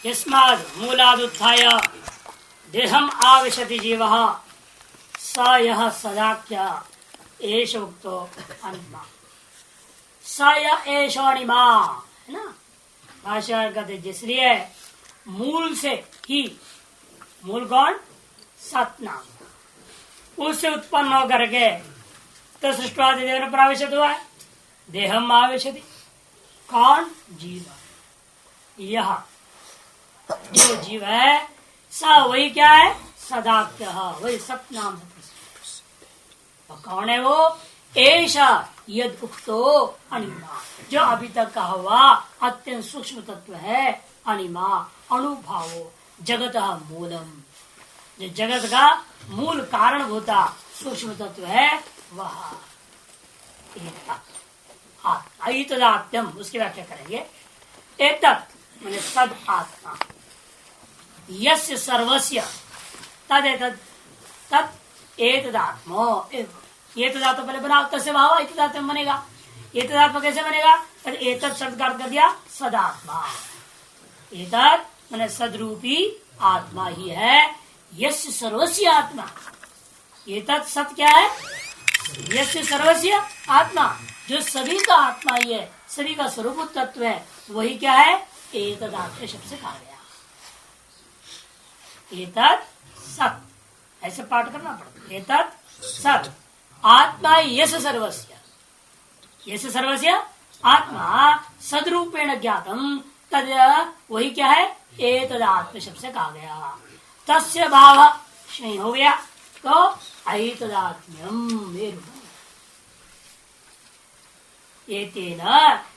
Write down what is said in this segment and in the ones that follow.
यस्माद् मूलादुत्थाय देहम् आविशति जीवः स यः सदाख्य एष उक्तो अनिमा। स यः एष अनिमा है ना, भाषा कहते जिसलिए मूल से ही, मूल कौन? सतनाम, उससे उत्पन्न होकर के तो सृष्टवादी देव ने प्राविशत हुआ है। देहम आविशति, कौन? जीव। यह जो जीव है सा वही क्या है? सदाख्य, वही सतनाम से प्रसिद्ध। और कौन है वो? ऐसा यद उक्तो अनिमा, जो अभी तक कहा हुआ अत्यंत सूक्ष्म तत्व है। अनिमा अणुभावो जगत मूलम, जो जगत का मूल कारण होता सूक्ष्म तत्व है वह तदात्म्यम। उसकी व्याख्या करेंगे। एतत् माने सद आत्मा, यस्य सर्वस्य तद एतत् तत् एतदात्मो। एतदात्मा पहले बना, तस्य भाव एतदात्मा बनेगा। एतदात्मा कैसे बनेगा? एतत् शब्द का अर्थ कर दिया सदात्मा। एतत् माने सदरूपी आत्मा ही है। यस्य सर्वस्य आत्मा, एतत् सत क्या है? यस्य सर्वस्य आत्मा, जो सभी का आत्मा ही है, सभी का स्वरूप तत्व है, वही क्या है? एतदात्मा शब्द से कहा गया। एतत् सत, ऐसे पाठ करना पड़ता है। एतत् सत आत्मा यश सर्वस्य, यश सर्वस्य आत्मा सदरूपेण ज्ञातम, तद वही क्या है? एतदात्म शब्द से कहा गया। तस्य भाव नहीं हो गया तो ऐतदात्म्यम। एतेन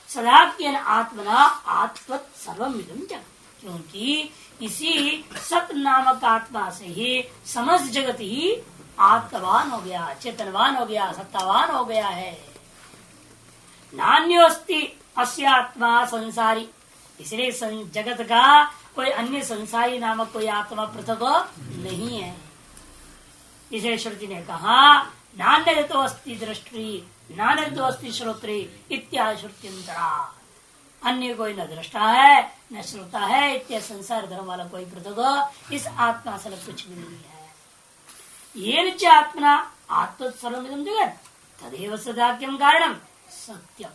सदाख्येन आत्मना आत्मत् सर्वमिदं जगत्, क्योंकि इसी सत नामक आत्मा से ही समस्त जगत ही आत्मवान हो गया, चेतनवान हो गया, सत्तावान हो गया है। नान्योस्ति अस्य आत्मा संसारी, इसलिए जगत का कोई अन्य संसारी नामक कोई आत्मा पृथक नहीं है। इसे श्रुति ने कहा नान्य तो अस्ति दृष्टि, नान्य तो अस्ति श्रोत्री इत्यादि श्रुत्यंतरा। अन्य कोई न दृष्टा है न श्रोता है, इत्या संसार धर्म वाला कोई पृथक इस आत्मा से कुछ भी नहीं है। ये च आत्मना आत्म सर्वमिदं जगत तदेव सदाख्यम कारणम सत्यम,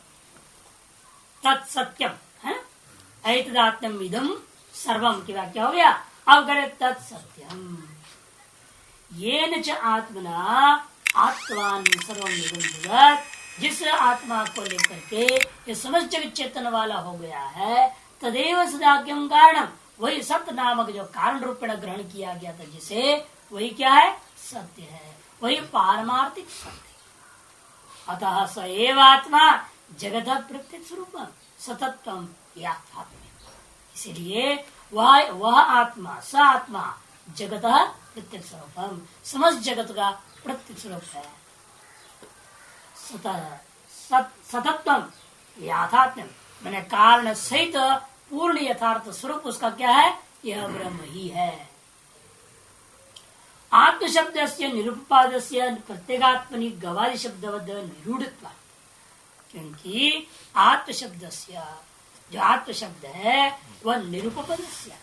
तत्सत्यम है। ऐतदात्म्यम इदम सर्वम की व्याख्या हो गया। अब करे तत्सत्यम। येन च आत्मना आत्मान सर्वम इदं जगत, जिस आत्मा को लेकर के ये समस्त जगत चेतन वाला हो गया है, तदेव सदाख्यम कारणम, वही सत्य नामक जो कारण रूपेण ग्रहण किया गया था जिसे, वही क्या है? सत्य है, वही पारमार्थिक सत्य। अतः स एव आत्मा जगत प्रत्यक्ष स्वरूप सतत्वम याथात्म्य। इसलिए वह आत्मा, स आत्मा जगत प्रत्यक्ष स्वरूपम, समस्त जगत का प्रत्यक्ष स्वरूप है। सतत्वम याथात्म्यम मैंने कारण सहित पूर्ण यथार्थ स्वरूप उसका क्या है? यह ब्रह्म ही है। आत्म शब्द से निरुपाद से प्रत्येगात्मनि गवादि शब्दवद निरूढ़, क्योंकि आत्म शब्द से जो आत्म शब्द है वह निरुपद से,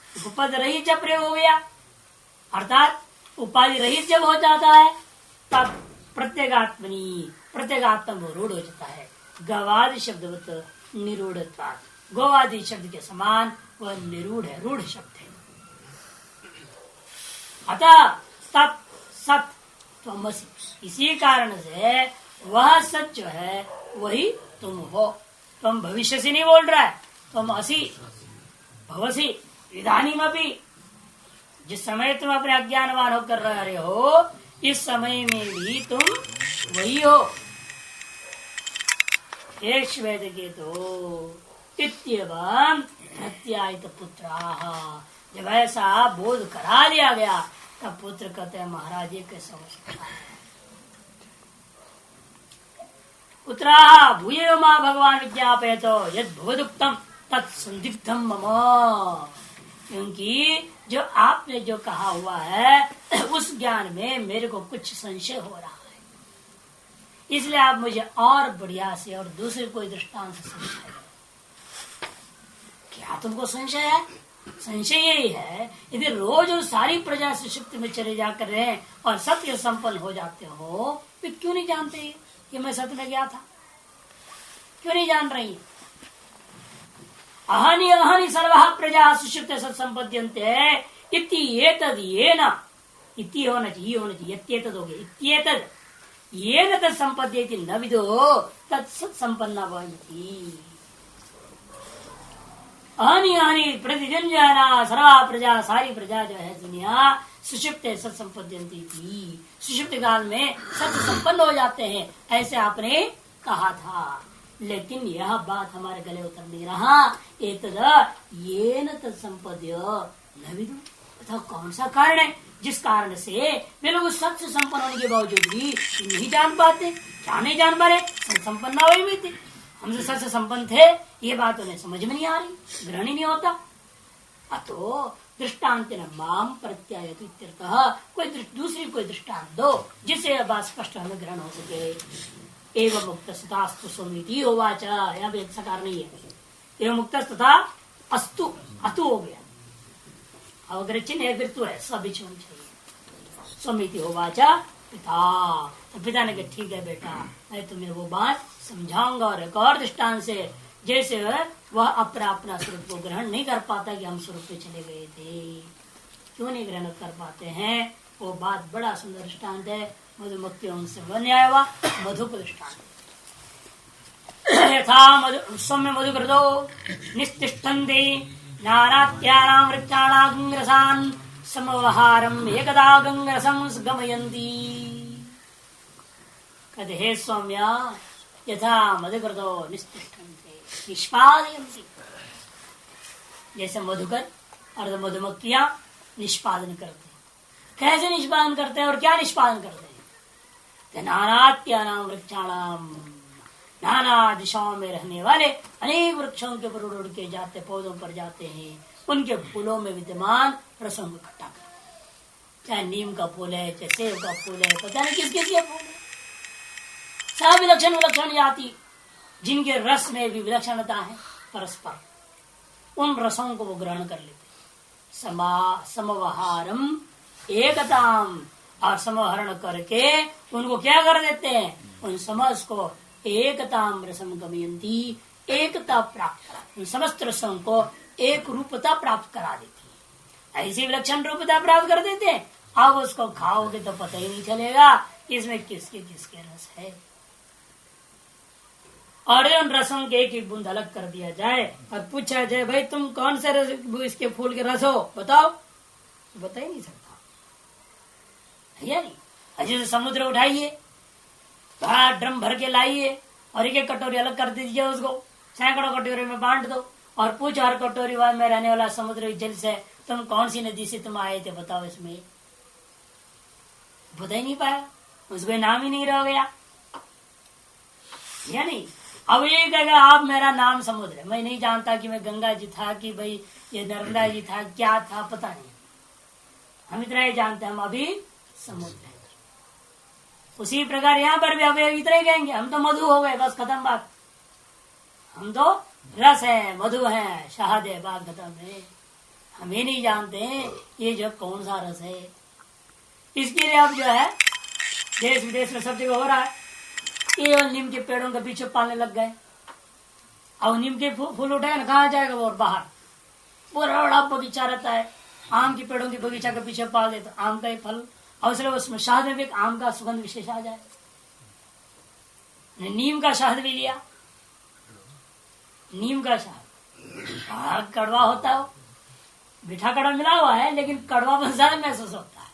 उपपद रहित जब प्रयोग हो गया अर्थात उपाधि रहित जब हो जाता है तब प्रत्येगात्मनि, प्रत्येगात्म रूढ़ हो जाता है। गवादि शब्दवत निरूढ़, गोवादि शब्द के समान वह निरूढ़ है, रूढ़ शब्द है। अतः तत् सत त्वमसि, इसी कारण से वह सच जो है वही तुम हो। तुम भविष्य से नहीं बोल रहा है, तुम असी भवसी इदानीमपि, जिस समय तुम अपने अज्ञानवान होकर रह रहे हो इस समय में भी तुम वही हो। एक श्वेत के तो इत्येवं प्रत्यायित पुत्राः, जब ऐसा बोध करा दिया गया तब पुत्र कहते हैं महाराज ये कैसा हो सकता है? पुत्राः भूये मां भगवान विज्ञापयतो यद भवदुक्तम तत्संदिग्धम मम, क्योंकि जो आपने जो कहा हुआ है उस ज्ञान में मेरे को कुछ संशय हो रहा है। इसलिए आप मुझे और बढ़िया से और दूसरे कोई दृष्टांत से समझाइए। क्या तुमको संशय है? संशय यही है, यदि रोज और सारी प्रजा सुषुप्त में चले जाकर रहे और सत्य संपन्न हो जाते हो, तो क्यों नहीं जानते कि मैं सत्य में गया था? क्यों नहीं जान रही? अहनि अहनि सर्वः प्रजा सुषुप्त सत्संपद्यन्ते इति एतद् येन, इति होना चाहिए, होना चाहिए, इत्येतद् हो गया, इत्येतद् येन तत् संपद्येति न विदो तत् सत्संपन्ना भवन्ति। अहनि अहनि प्रतिदिन जो है ना सर्वा प्रजा, सारी प्रजा जो है दुनिया सुषुप्त सत्संपद्यन्ति थी, सुषुप्त काल में सत्य संपन्न हो जाते हैं, ऐसे आपने कहा था। लेकिन यह बात हमारे गले उतर नहीं रहा। एतद् येन तत्संपद्य न विदु, अतः कौन सा कारण है जिस कारण से वे लोग सत्य संपन्न होने के बावजूद भी नहीं जान पाते? क्या नहीं जान पा रहे? संपन्न हुए भी थे, हमसे सत्य संपन्न थे, ये बात उन्हें समझ में नहीं आ रही, ग्रहण ही नहीं होता। अतो दृष्टांत न माम प्रत्यायतु इत्यर्थः, कोई दूसरी कोई दृष्टांत दो जिससे यह बात स्पष्ट हमें ग्रहण हो सके। एवं मुक्त सतास्तु सोमिति होवाच, यहाँ पे सकार नहीं है, एवं मुक्त तथा अस्तु, अतु हो गया, अगर चिन्ह है फिर तो है, सभी होनी चाहिए। सोमिति होवाच पिता, तो पिता ने कहा ठीक है बेटा, मैं तुम्हें वो बात समझाऊंगा और एक और दृष्टांत से, जैसे वह अपना स्वरूप को ग्रहण नहीं कर पाता कि हम स्वरूप पे चले गए थे, क्यों नहीं ग्रहण कर पाते हैं, वो बात बड़ा सुंदर दृष्टांत है। मधुमक्खियों से बन्याय हुआ मधुप दृष्टांत। यथा सौम्य मधुकृतो निस्तिष्ठन्ति नानात्यानां वृक्षाणां रसान् समवहारम् एकदा गंगरसं गमयन्ति। कहते हे सौम्य, यथा मधुकृतो निस्तिष्ठन्ति, निष्पादयन्ति, जैसे मधुकर और मधुमक्खियां निष्पादन करते हैं। कैसे निष्पादन करते हैं और क्या निष्पादन करते हैं? नानात्यानां वृक्षाणां, नाना दिशाओं में रहने वाले अनेक वृक्षों के ऊपर उड़ के जाते, पौधों पर जाते हैं, उनके फूलों में विद्यमान रसों को इकट्ठा करते, चाहे नीम का फूल है, चाहे सेब का फूल है, पता नहीं किस किस के फूल है, सब विलक्षण विलक्षण जाति जिनके रस में भी विलक्षणता है परस्पर, उन रसों को वो ग्रहण कर लेते। समवहारम एकताम, और समहरण करके उनको क्या कर देते हैं? उन समस्त को एकताम रसम गमयंती, एकता प्राप्त, उन समस्त रसों को एक रूपता प्राप्त करा देती है। ऐसी विलक्षण रूपता प्राप्त कर देते हैं, अब उसको खाओगे तो पता ही नहीं चलेगा इसमें किसके किसके रस है। और उन रसों के एक एक बूंद अलग कर दिया जाए और पूछा जाए भाई तुम कौन से रस, इसके फूल के रस हो, बताओ, बता ही नहीं सकता। जैसे समुद्र उठाइए, बड़ा ड्रम भर के लाइए और एक एक कटोरी अलग कर दीजिए, उसको सैकड़ों कटोरी में बांट दो और पूछो हर कटोरी में रहने वाला समुद्र जल से तुम कौन सी नदी से तुम आए थे, बताओ, इसमें बता ही नहीं पाया, उसको नाम ही नहीं रह गया। या नहीं? अब ये कहेगा आप मेरा नाम समुद्र है, मैं नहीं जानता कि मैं गंगा जी था कि भाई ये नर्मदा जी था, क्या था पता नहीं, हम इतना ही जानते हैं हम अभी समुद्र है। उसी प्रकार यहाँ पर भी अब इतना ही कहेंगे हम तो मधु हो गए, बस खत्म बात, हम तो रस है, मधु है, शहद है, बात खत्म है। हम ये नहीं जानते हैं ये जो कौन सा रस है। इसके लिए अब जो है देश विदेश में सब जगह हो रहा है, केवल नीम के पेड़ों के पीछे पालने लग गए। अब नीम के फूल उठाए ना, कहाँ जाएगा वो, और बाहर पूरा बड़ा बगीचा रहता है, आम के पेड़ों के बगीचा के पीछे पाल दे तो आम का ही फल, अवसर उसमें शहद में भी आम का सुगंध विशेष आ जाए। नीम का शहद भी लिया, नीम का शहद कड़वा होता है, मीठा कड़वा मिला हुआ है लेकिन कड़वा ज्यादा महसूस होता है,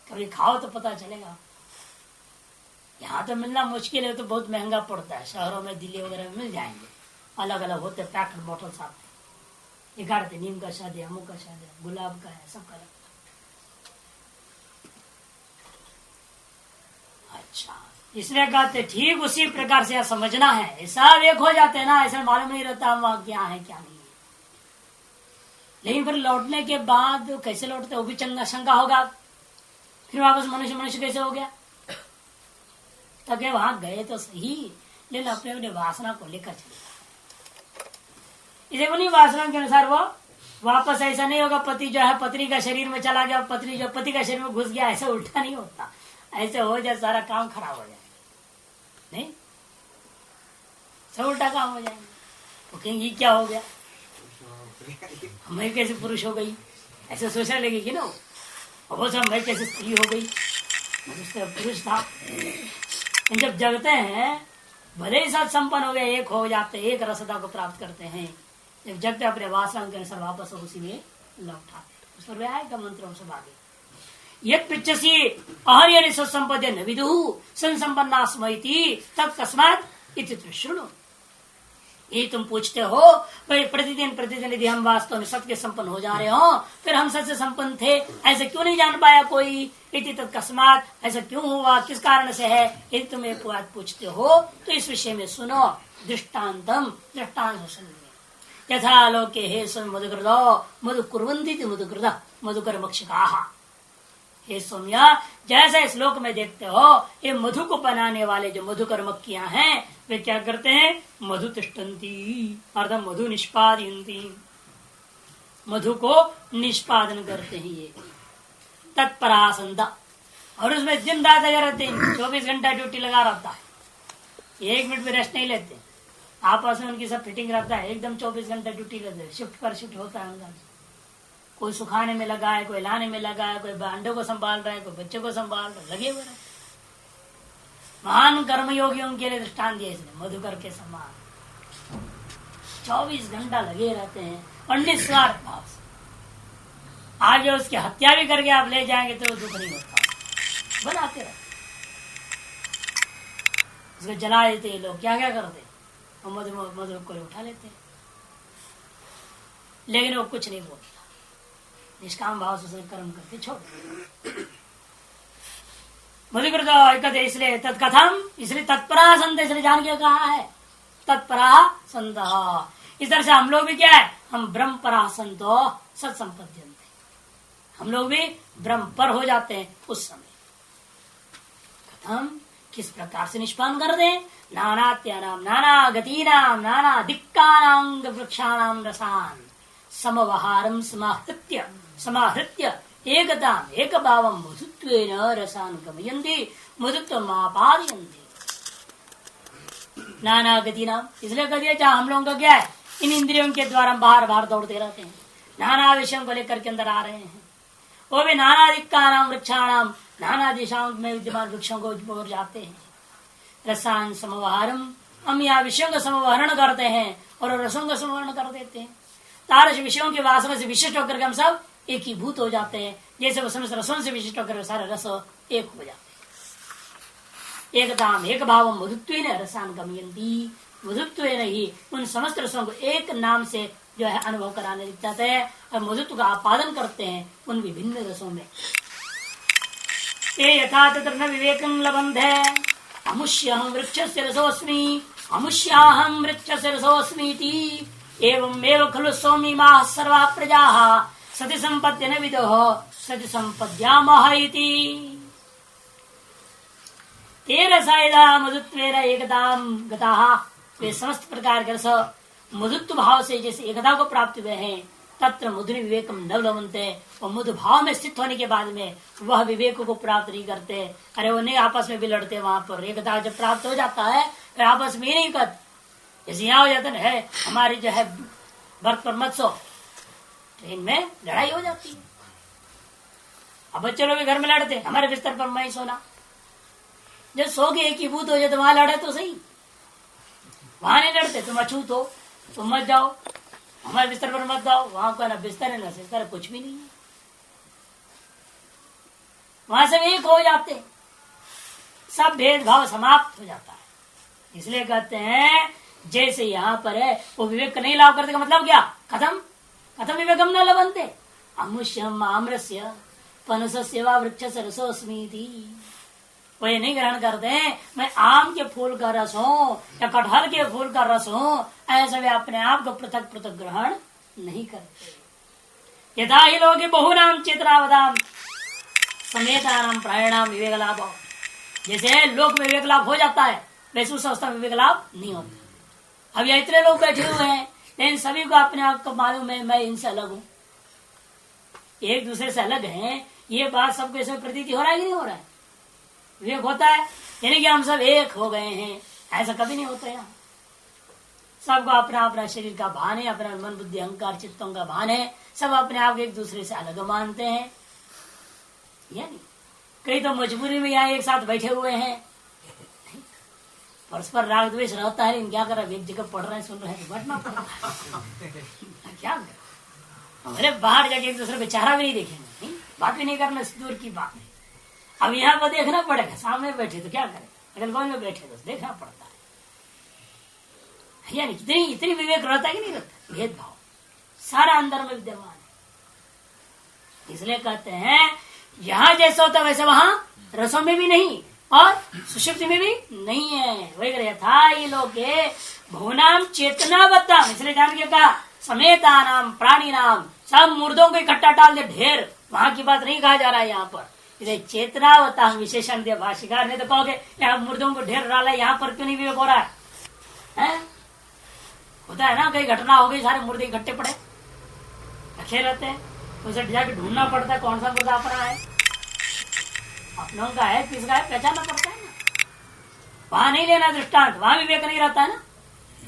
कभी खाओ तो पता चलेगा। यहाँ तो मिलना मुश्किल है, तो बहुत महंगा पड़ता है, शहरों में दिल्ली वगैरह में मिल जाएंगे, अलग अलग होते पैकेट बॉटल्स आते, दिखाते नीम का शहद है, अमुक का शहद है, गुलाब का है, सबका। अच्छा, इसलिए कहते ठीक उसी प्रकार से समझना है, सब एक हो जाते हैं ना, ऐसा मालूम नहीं रहता वहां क्या है क्या नहीं है। लेकिन फिर लौटने के बाद कैसे लौटते वो भी शंका होगा, फिर वापस मनुष्य कैसे हो गया, तक वहां गए तो सही, लेकिन अपने अपने वासना को लेकर चले। इसे उन्हीं वासना के अनुसार वो वापस ऐसा नहीं होगा पति जो है पत्नी का शरीर में चला गया, पत्नी जो पति का शरीर में घुस गया, ऐसा उल्टा नहीं होता। ऐसे हो जाए सारा काम खराब हो जाएगा, नहीं सब उल्टा काम हो जाएगा। वो कहेंगे क्या हो गया, मैं कैसे पुरुष हो गई, ऐसे सोचने लगेगी ना। और वो सब मैं कैसे स्त्री हो गई, मैं पुरुष था। जब जगते हैं भले ही साथ संपन्न हो गए, एक हो जाते, एक रसदा को प्राप्त करते हैं। जब जगते अपने वासना के अनुसार वापस उसी में लौटाते। उस पर आएगा मंत्रों से आगे यद पिच्छसी अहर्य सत्संपद्य न विदुः संसंपन्ना स्मृति तत्कस्मात् इति शृणु। ये तुम पूछते हो भाई प्रतिदिन प्रतिदिन यदि हम वास्तव में सत्य संपन्न हो जा रहे हो, फिर हम सत्य संपन्न थे ऐसे क्यों नहीं जान पाया कोई, इति तत्कस्मात् ऐसा क्यों हुआ, किस कारण से है, यदि तुम एक बात पूछते हो तो इस विषय में सुनो। दृष्टान्तम दृष्टांत सुनिए। यथा लोके हे स्वयं मधुकृतो मधु कुर्वन्ति मधुकृत मधुकर मक्षिकाः। हे सौम्या, जैसे इस लोक में देखते हो ये मधु को बनाने वाले जो मधुकर मक्खियां हैं वे क्या करते हैं, मधु तिष्ठन्ति अर्थात मधु निष्पादयन्ति, मधु को निष्पादन करते हैं ये तत्परासंदा। और उसमें दिन रात लगे रहते हैं, 24 घंटा ड्यूटी लगा रहता है, 1 मिनट भी रेस्ट नहीं लेते। आपस में उनकी सब फिटिंग रहता है, एकदम 24 घंटा ड्यूटी रहते हैं, शिफ्ट पर शिफ्ट होता है उनका। कोई सुखाने में लगा है, कोई लाने में लगा है, कोई अंडों को संभाल रहा है, कोई बच्चे को संभाल रहा है, लगे हुए रहे। महान कर्मयोगियों के लिए दृष्टांत दिया इसने, मधुकर के समान 24 घंटा लगे रहते हैं और निस्वार्थ भाव से। आगे उसकी हत्या भी करके आप ले जाएंगे तो दुख नहीं होता, बनाते रहते। उसको जला देते लोग, क्या क्या करते, मधु को उठा लेते, लेकिन वो कुछ नहीं बोलता, निष्काम भाव से कर्म करके छोड़। मधुकृत इसलिए तत्कथम, इसलिए तत्परा संत, इसलिए जान के कहा है तत्परा संत। इस तरह से हम लोग भी क्या है, हम ब्रह्म परा संतो सत्संपद्यन्ते, हम लोग भी ब्रह्म पर हो जाते हैं उस समय। कथम, किस प्रकार से निष्पादन कर दे, नानात्यानाम नाना गतीनाम नाना दिक्कानांग वृक्षाणाम रसान समवहारम समाहृत्य एकताम एक भावम मधुत्वेन रसान गमयन्ति मधुत्वमापादयन्ति। नाना गतीनाम, इसलिए कह दिया जहाँ हम लोगों का क्या है, इन इंद्रियों के द्वारा बाहर बाहर दौड़ते रहते हैं, नाना विषयों को लेकर के अंदर आ रहे हैं। वो भी नाना दिक्कानाम वृक्षाणाम, नाना दिशाओं में विद्यमान वृक्षों को ओर जाते हैं। रसान समवहारम, हम यहाँ विषयों का समवहरण करते हैं और रसों का समवहरण कर देते हैं। तारस विषयों की वासना से विशिष्ट होकर के हम सब एक ही भूत हो जाते हैं, जैसे वो समस्त रसों से विशिष्ट होकर सारे रस एक हो जाते हैं। एकताम एक भाव मधुत्वेन रसान गमयन्ति, मधुत्वेन ही उन समस्त रसों को एक नाम से जो है अनुभव कराने लग जाते हैं और मधुत्व का आपादन करते हैं उन विभिन्न रसों में। ते यथा तत्र न विवेकं लभन्ते अमुष्यहं वृक्षस्य रसोऽस्मि अमुष्याहं वृक्षस्य रसोऽस्मीति एवमेव खलु सौम्यमाः सर्वाः प्रजाः सति संपत्ति न विदुः सति संपद्यामः इति। ते रसा यदा मधुत्वेन एकतां गताः, वे समस्त प्रकार के रस मधुत्व भाव से जैसे एकता को प्राप्त हुए हैं, तत्र मधुनि विवेकम न लभन्ते, और मधु भाव में स्थित होने के बाद में वह विवेक को प्राप्त नहीं करते। अरे वो नहीं आपस में भी लड़ते, वहां पर एकता जब प्राप्त हो जाता है फिर आपस में ही नहीं करते। जैसे यहाँ हो जाता है हमारी जो है भरत पर मत सो, ट्रेन में लड़ाई हो जाती है। अब बच्चे लोग घर में लड़ते, हमारे बिस्तर पर मैं सोना, जब सो के एक ही भूत हो जाए तो वहां लड़े तो सही, वहां नहीं लड़ते। तुम अछूत हो, तुम मत जाओ, हमारे बिस्तर पर मत जाओ, वहां को ना बिस्तर है ना सिस्तर, कुछ भी नहीं है, वहां से एक हो जाते, सब भेदभाव समाप्त हो जाता है। इसलिए कहते हैं जैसे यहाँ पर है वो विवेक नहीं लाभ करते का मतलब क्या, खत्म कथम विवेकम न लभन्ते अमुष्यम आम्रस्य पनसस्य वा वृक्षस्य रसोऽस्मीति। वो ये नहीं ग्रहण करते हैं मैं आम के फूल का रस हूँ या कटहल के फूल का रस हूँ, ऐसा वे अपने आप को पृथक पृथक ग्रहण नहीं करते। यथा ही लोग बहुनाम चेतनावदाम समेतानाम प्रायणाम विवेक लाभ, जैसे लोक में विवेक लाभ हो जाता है, वैसे उस अवस्था में विवेक लाभ नहीं होता। अब यहाँ इतने लोग बैठे हुए हैं, लेकिन सभी को अपने आप को मालूम है मैं इनसे अलग हूं, एक दूसरे से अलग हैं, ये बात सबको ऐसे प्रतीति हो रहा है कि नहीं हो रहा है? विवेक होता है यानी कि हम सब एक हो गए हैं, ऐसा कभी नहीं होता है। सबको अपना अपना शरीर का भान है, अपना मन बुद्धि अहंकार चित्तों का भान है, सब अपने आप एक दूसरे से अलग मानते हैं। यानी कई तो मजबूरी में यहाँ एक साथ बैठे हुए हैं, परस्पर राग द्वेष रहता है, लेकिन क्या कर रहा है, एक जगह पढ़ रहे हैं सुन रहे हैं तो बैठना पड़ता है। क्या कर, अरे बाहर जाके एक दूसरे बेचारा भी नहीं देखेंगे, बात भी नहीं करना, दूर की बात है। अब यहाँ पर देखना पड़ेगा, सामने बैठे तो क्या करें, अगल बगल में बैठे तो देखना पड़ता है। यानी कितनी इतनी विवेक रहता है कि नहीं रहता, भेदभाव सारा अंदर में विद्यमान है। इसलिए कहते हैं यहाँ जैसा होता वैसे वहां रसों में भी नहीं और सुषुप्ति में भी नहीं है। वही यथा ये लोग भुवनाम चेतनावत्ता, इसलिए जान के कहा समेता नाम प्राणी नाम, सब मुर्दों को इकट्ठा डाल दे ढेर, वहां की बात नहीं कहा जा रहा है यहाँ पर। चेतनावता विशेषण दिया भाष्यकार ने, तो कहोगे यहाँ मुर्दों को ढेर डाला है, यहाँ पर क्यों नहीं विवेक हो रहा है? होता है ना, कई घटना हो गई, सारे मुर्दे इकट्ठे पड़े रखे रहते हैं, उसे जाके ढूंढना पड़ता है कौन सा मुर्दा अपना है, अपनों का है किसका है पहचानना पड़ता है ना। वहां नहीं लेना दृष्टांत, वहां विवेक नहीं रहता है ना।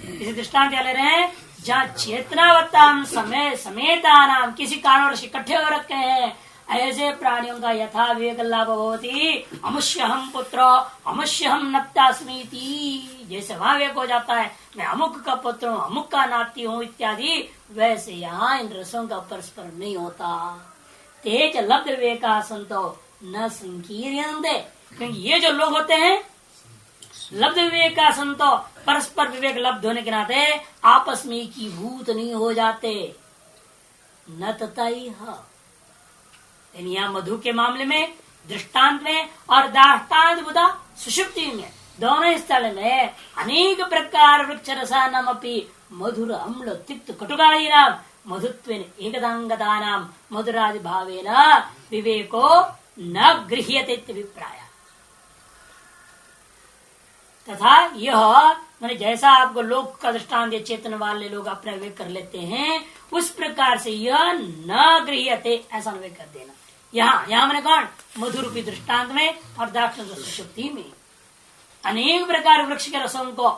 किसी दृष्टांत क्या ले रहे हैं, जहाँ चेतनावत्ताम समय समेता नाम, किसी कारणवश इकट्ठे हो रखे हैं, ऐसे प्राणियों का यथा विवेक लाभ होती अमुष्य हम पुत्र अमुष्य हम नप्तास्मीति, जैसे वहां विवेक हो जाता है मैं अमुक का पुत्र हूँ, अमुक का नाती हूँ इत्यादि, वैसे यहाँ इन रसों का परस्पर नहीं होता। तेज लब्ध विवेका संतो न संकीर्यन्ते, क्योंकि ये जो लोग होते हैं लब्ध विवेका संतो, परस्पर विवेक लब्ध होने के नाते आपस में की भूत नहीं हो जाते। न तथा यहाँ मधु के मामले में दृष्टांत में और दाष्टान्त बुधा सुषुप्ति में, दोनों स्थल में अनेक प्रकार वृक्ष रसानाम अपि मधुर अम्ल तिक्त कटुकादि नाम मधुत्व एकदंगता नाम मधुरादि भावेन विवेको न गृह्यते अभिप्राय। तथा यह मैंने जैसा आपको लोक का दृष्टांत चेतन वाले लोग अपना विवेक कर लेते हैं, उस प्रकार से यह न गृह्यते ऐसा विवेक कर देना। यहाँ मैंने कौन मधुरूपी दृष्टांत में और दाक्षिण सुषुप्ति में अनेक प्रकार वृक्ष के रसों को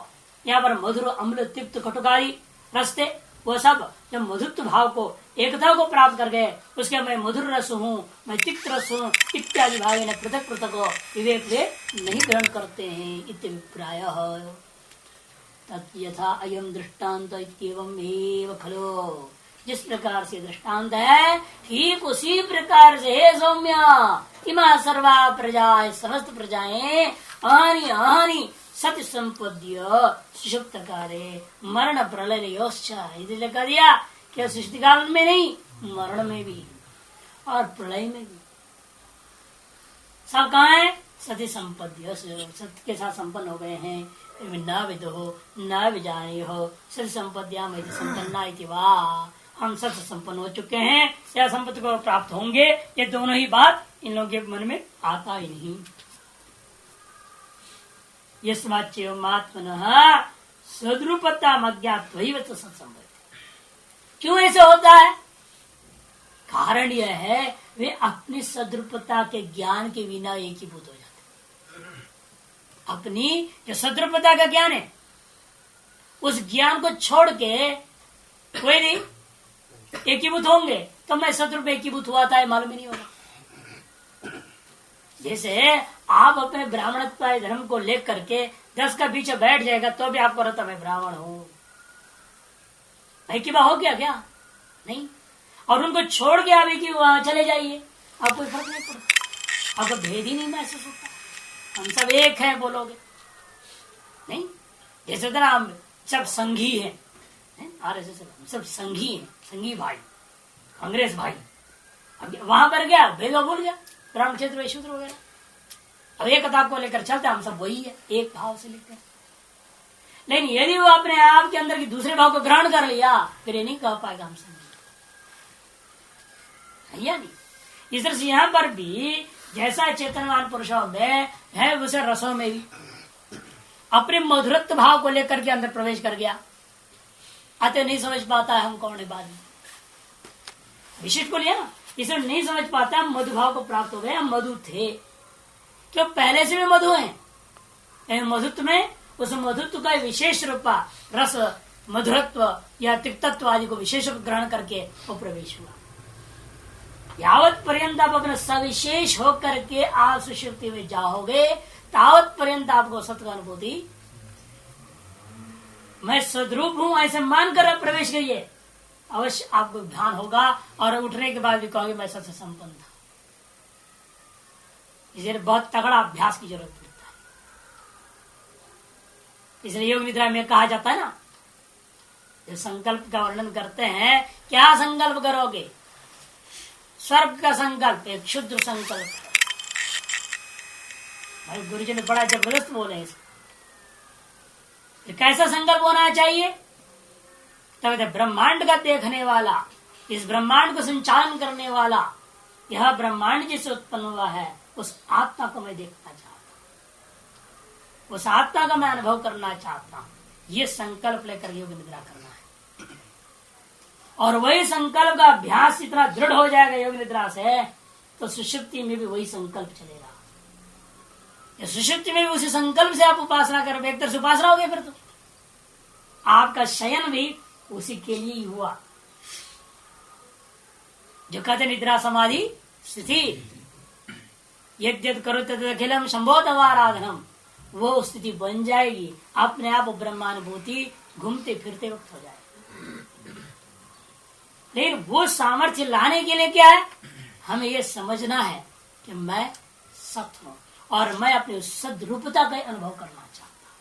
यहाँ पर मधुर अम्ल तिक्त कटुकारी रसते, वो सब जब मधुत्व भाव को एकता को प्राप्त कर गए, उसके मैं मधुर रस हूँ, मैं तिक्त रस हूँ इत्यादि भाव ने पृथक पृथक विवेक वे नहीं ग्रहण करते हैं। इत्यभिप्राय यथा अयम दृष्टान्त इत्येवम् एव खलु, जिस प्रकार से दृष्टांत है ठीक उसी प्रकार से हे सौम्य इमा सर्वा प्रजा, समस्त प्रजाएं आनी आनी सत्य संपद्य सुषुप्त काले मरण प्रलय इसलिए कह दिया कि सृष्टि काल में नहीं, मरण में भी और प्रलय में भी सब कहाँ है, सत्य संपद्य, सत्य के साथ संपन्न हो गए हैं। न विदो न विजाने हो सत्य संपद्या में संपन्ना इति वा, हम सत्य संपन्न हो चुके हैं या संपत्ति को प्राप्त होंगे, ये दोनों ही बात इन लोगों के मन में आता ही नहीं। यस्माच्चैवमात्मनः सद्रूपताम् अज्ञात्वैव सत्संपत्ति, क्यों ऐसे होता है? कारण यह है वे अपनी सद्रूपता के ज्ञान के बिना एकीभूत हो जाते। अपनी जो सद्रूपता का ज्ञान है उस ज्ञान को छोड़ के कोई नहीं एकीभूत होंगे, तो मैं सद्रूप एकीभूत हुआ था मालूम ही नहीं होगा। जैसे आप अपने ब्राह्मणत्व धर्म को लेकर के 10 का बीच बैठ जाएगा तो भी आपको रहता मैं ब्राह्मण हूं, एकीबा हो गया क्या? नहीं। और उनको छोड़ के आप एक चले जाइए, आपको फर्क नहीं पड़ता, आपको भेद ही नहीं महसूस होता, हम सब एक हैं बोलोगे नहीं। जैसे तरह हम सब संघी हैं, आरएसएस सब संघी हैं, संघी भाई, कांग्रेस भाई। अब वहां पर गया भेदभाव भूल गया, ब्राह्मण क्षेत्र में शूद्र वगैरह, अब एक किताब को लेकर चलते हम सब वही है, एक भाव से लेकर। लेकिन यदि वो अपने आप के अंदर की दूसरे भाव को ग्रहण कर लिया फिर ये नहीं कह पाएगा हम संघी, या नहीं। इस तरह से यहाँ पर भी जैसा चेतनवान पुरुषों में है उसे रसों में भी अपने मधुरत्व भाव को लेकर के अंदर प्रवेश कर गया। अतः नहीं समझ पाता है हम कौन है बाद में, विशिष्ट को लिया ना, इसे नहीं समझ पाता मधु भाव को प्राप्त हो गया। मधु थे क्यों, पहले से भी मधु है। मधुत्व में उस मधुत्व का विशेष रूपा रस मधुरत्व या तिक्तत्व आदि को विशेष रूप ग्रहण करके वो प्रवेश हुआ। यावत पर्यंत आप अपने सविशेष होकर के आप सुषुप्ति में जाओगे तावत पर्यंत आपको सत्य अनुभूति, मैं सद्रूप हूं ऐसे मानकर प्रवेश करिए, अवश्य आपको ध्यान होगा और उठने के बाद भी कहोगे मैं सत्य संपन्न था। इसलिए बहुत तगड़ा अभ्यास की जरूरत पड़ता है। इसलिए योग निद्रा में कहा जाता है ना, जो संकल्प का वर्णन करते हैं, क्या संकल्प करोगे? स्वर्ग का संकल्प, एक क्षुद्र संकल्प। भाई गुरुजी ने बड़ा जबरदस्त बोले इसको। कैसा संकल्प होना चाहिए? तब ब्रह्मांड का देखने वाला, इस ब्रह्मांड को संचालन करने वाला, यह ब्रह्मांड जिससे उत्पन्न हुआ है उस आत्मा को मैं देखना चाहता हूं, उस आत्मा का मैं अनुभव करना चाहता हूं। ये संकल्प लेकर योग निद्रा करना है। और वही संकल्प का अभ्यास इतना दृढ़ हो जाएगा योग निद्रा से, तो सुषुप्ति में भी वही संकल्प चलेगा। सुषुप्ति में भी उसी संकल्प से आप उपासना करोगे, एक तरह से उपासना हो गया। फिर तो आपका शयन भी उसी के लिए ही हुआ। जो कहते निद्रा समाधि स्थिति, यद्यत करो तदखिलम शंभोदवाराधनम, वो स्थिति बन जाएगी, अपने आप ब्रह्मानुभूति घूमते फिरते वक्त हो जाएगी। लेकिन वो सामर्थ्य लाने के लिए क्या है? हमें ये समझना है कि मैं सत्य हूं और मैं अपनी सद्रूपता का अनुभव करना चाहता हूं।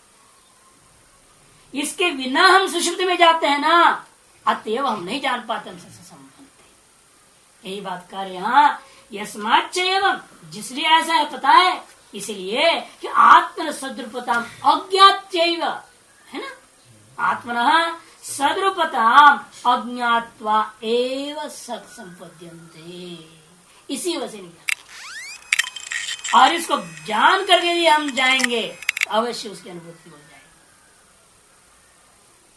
इसके बिना हम सुषुप्ति में जाते हैं ना, अतएव हम नहीं जान पाते हम सबसे संबंध। यही बात कर यहाँ यस्माच्च एवं, जिसलिए ऐसा है पता है, इसलिए कि आत्मन सद्रूपता अज्ञात है ना, आत्मन सद्रूपताम अज्ञात्वा एव सत् संपद्यन्ते, इसी वजह से नहीं जाता। और इसको जान करके यदि हम जाएंगे अवश्य उसकी अनुभूति हो जाएगी।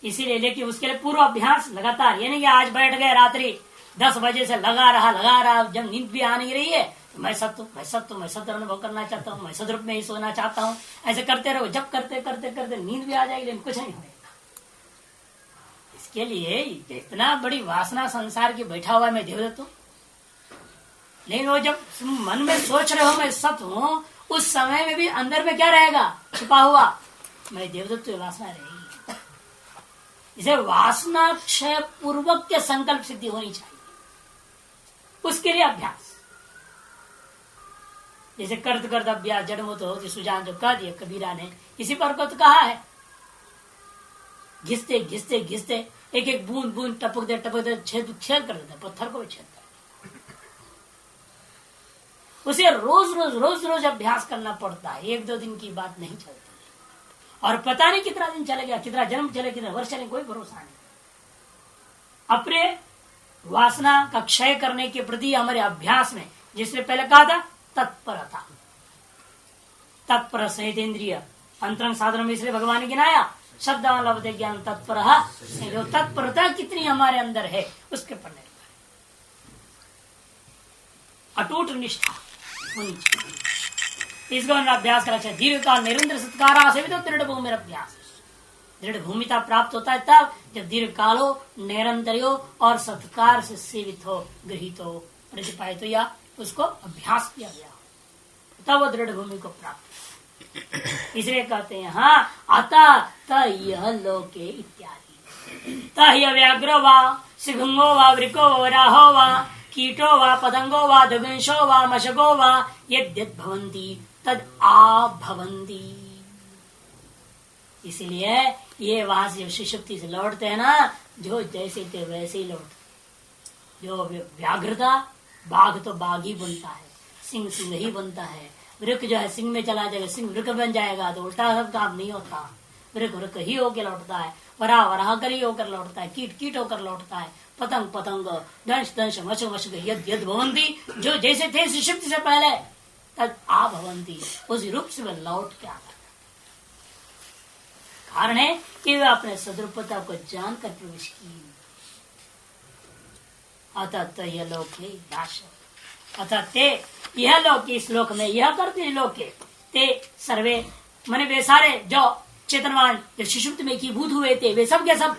इसीलिए लेकिन उसके लिए पूर्व अभ्यास लगातार, यानी कि आज बैठ गए रात्रि 10 बजे से लगा रहा, जब नींद भी आ नहीं रही है तो मैं सत्य अनुभव करना चाहता हूँ, मैं सद्रूप में ही सोना चाहता हूँ, ऐसे करते रहो। जब करते करते करते नींद भी आ जाएगी लेकिन कुछ नहीं होगा। इसके लिए इतना बड़ी वासना संसार की बैठा हुआ है मैं देवदत्त हूं, लेकिन वो जब मन में सोच रहे हो मैं सत्य हूं, उस समय में भी अंदर में क्या रहेगा छुपा हुआ, मैं देवदत्त वासना रहेगी। इसे वासना क्षय पूर्वक के संकल्प सिद्धि होनी चाहिए। उसके लिए अभ्यास, जैसे कर्त अभ्यास जड़मूत होती सुजान जो कह दिया कबीरा ने, इसी पर को तो कहा है। घिसते घिसते घिसते एक एक बूंद बूंद टपक दे छेद कर देता, पत्थर को भी छेद कर। उसे रोज अभ्यास करना पड़ता है, 1-2 दिन की बात नहीं चलती। और पता नहीं कितना दिन चले गया, कितना जन्म चले, कितना वर्ष चले, कोई भरोसा नहीं। अपने वासना का क्षय करने के प्रति हमारे अभ्यास में, जिसने पहले कहा था तत्परता, तत्पर सहित इंद्रिय अंतरंग साधन में, इसलिए भगवान ने गिनाया शब्द लभते ज्ञान तत्पर। जो तत्परता कितनी हमारे अंदर है उसके पर निर्भर, अटूट निष्ठा होनी चाहिए। इसको अभ्यास करना चाहिए। दीर्घ काल निरंतर सत्कारा से भी तो दृढ़ भूमि अभ्यास, दृढ़ भूमिता प्राप्त होता है तब जब दीर्घ काल हो, निरंतर हो और सत्कार से सेवित हो, गृहित हो, प्रतिपादित हो या उसको अभ्यास किया गया, तब वो दृढ़ भूमि को प्राप्त। इसलिए कहते हैं हाँ अतः तह लोके इत्यादि, तह व्याघ्रो वा सिंहो वा वृको वा वराहो वा कीटो वा पतंगो वा दगंशो वा मशको वा यद्यद् भवन्ति तद आभवन्ति। इसलिए ये वहां से सुषुप्ति से लौटते हैं ना, जो जैसे थे वैसे ही लौटते। जो व्याघ्रता, बाघ तो बाघ ही बनता है, सिंह सिंह ही बनता है, वृक जो है सिंह में चला जाएगा, सिंह वृक बन जाएगा, तो उल्टा सब काम नहीं होता। वृक वृक ही होकर लौटता है, वराह वराह कर ही होकर लौटता है, कीट कीट होकर लौटता है, पतंग पतंग, दंश दंश मश मश यद यद भवंती, जो जैसे थे सुषुप्ति से पहले तद आभवंती, उस रूप से वह लौट के आता। कारण है कि वे अपने सदरूपता को जानकर प्रवेश किए। अतः यह लोक है नाश, अतः ते यह लोक, इस लोक में यह करते लोक के ते सर्वे मने वे सारे जो चेतनवान जो सुषुप्त में की भूत हुए थे, वे सब के सब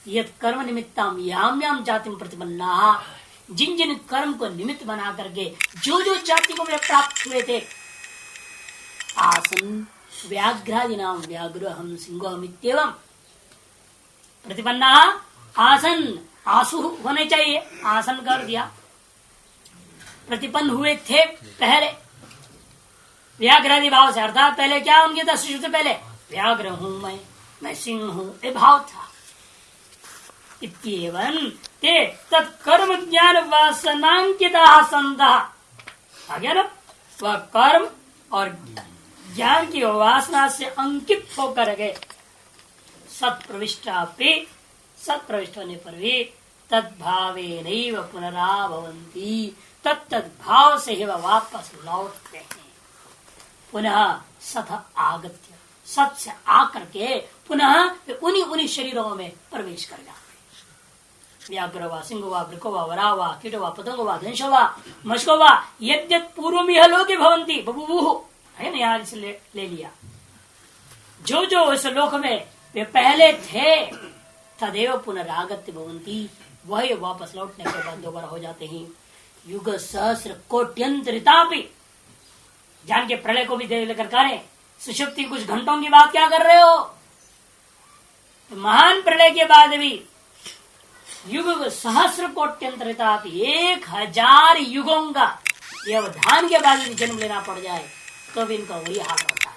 यद कर्म निमित्तम याम याम जातिम प्रतिपन्ना, जिन जिन कर्म को निमित्त बना करके जो जो जाति को वे प्राप्त हुए थे, आसन व्याघ्रादि नाम व्याघ्र हम सिंह मित्येवं प्रतिपन्ना, आसन आसु होने चाहिए, आसन कर दिया, प्रतिपन्न हुए थे पहले व्याघ्रादि भाव से, अर्थात पहले क्या उनके था, सुषुप्त पहले व्याघ्र हूं मैं सिंह हूं, ये भाव था। इत्येवं ते तत्कर्म ज्ञान वासनांकिता संतः, आ गया ना, वह कर्म और ज्ञान की वासना से अंकित होकर गए। सत्प्रविष्टापि, सत्प्रविष्ट होने पर भी तद्भावे नैव पुनराभवन्ति, तत्भाव से ही वह वापस लौटते हैं। पुनः सत आगत्य, सत से आकर के पुनः उन्हीं शरीरों में प्रवेश कर जाते। व्याघ्र वा सिंह वा वृको वा वरा वा कीटो वा पतंगो वा धनुषो वा मशको वा यद्यत् पूर्वम यह लोके भवन्ति बभूवुः, है ना, यहाँ से ले लिया। जो जो उस लोक में वे पहले थे, तदेव पुनरागत्य भवन्ति, वही वापस लौटने के बाद दोबारा हो जाते हैं। युग सहस्र कोट्यंतरितापि, जान के प्रलय को भी दे लेकर करें, सुषुप्ति कुछ घंटों की बात क्या कर रहे हो, तो महान प्रलय के बाद भी युग सहस्र कोट्यंतरितापि, 1000 युगों का व्यवधान के बाद भी जन्म लेना पड़ जाए तो भी इनका वही हाल होता है,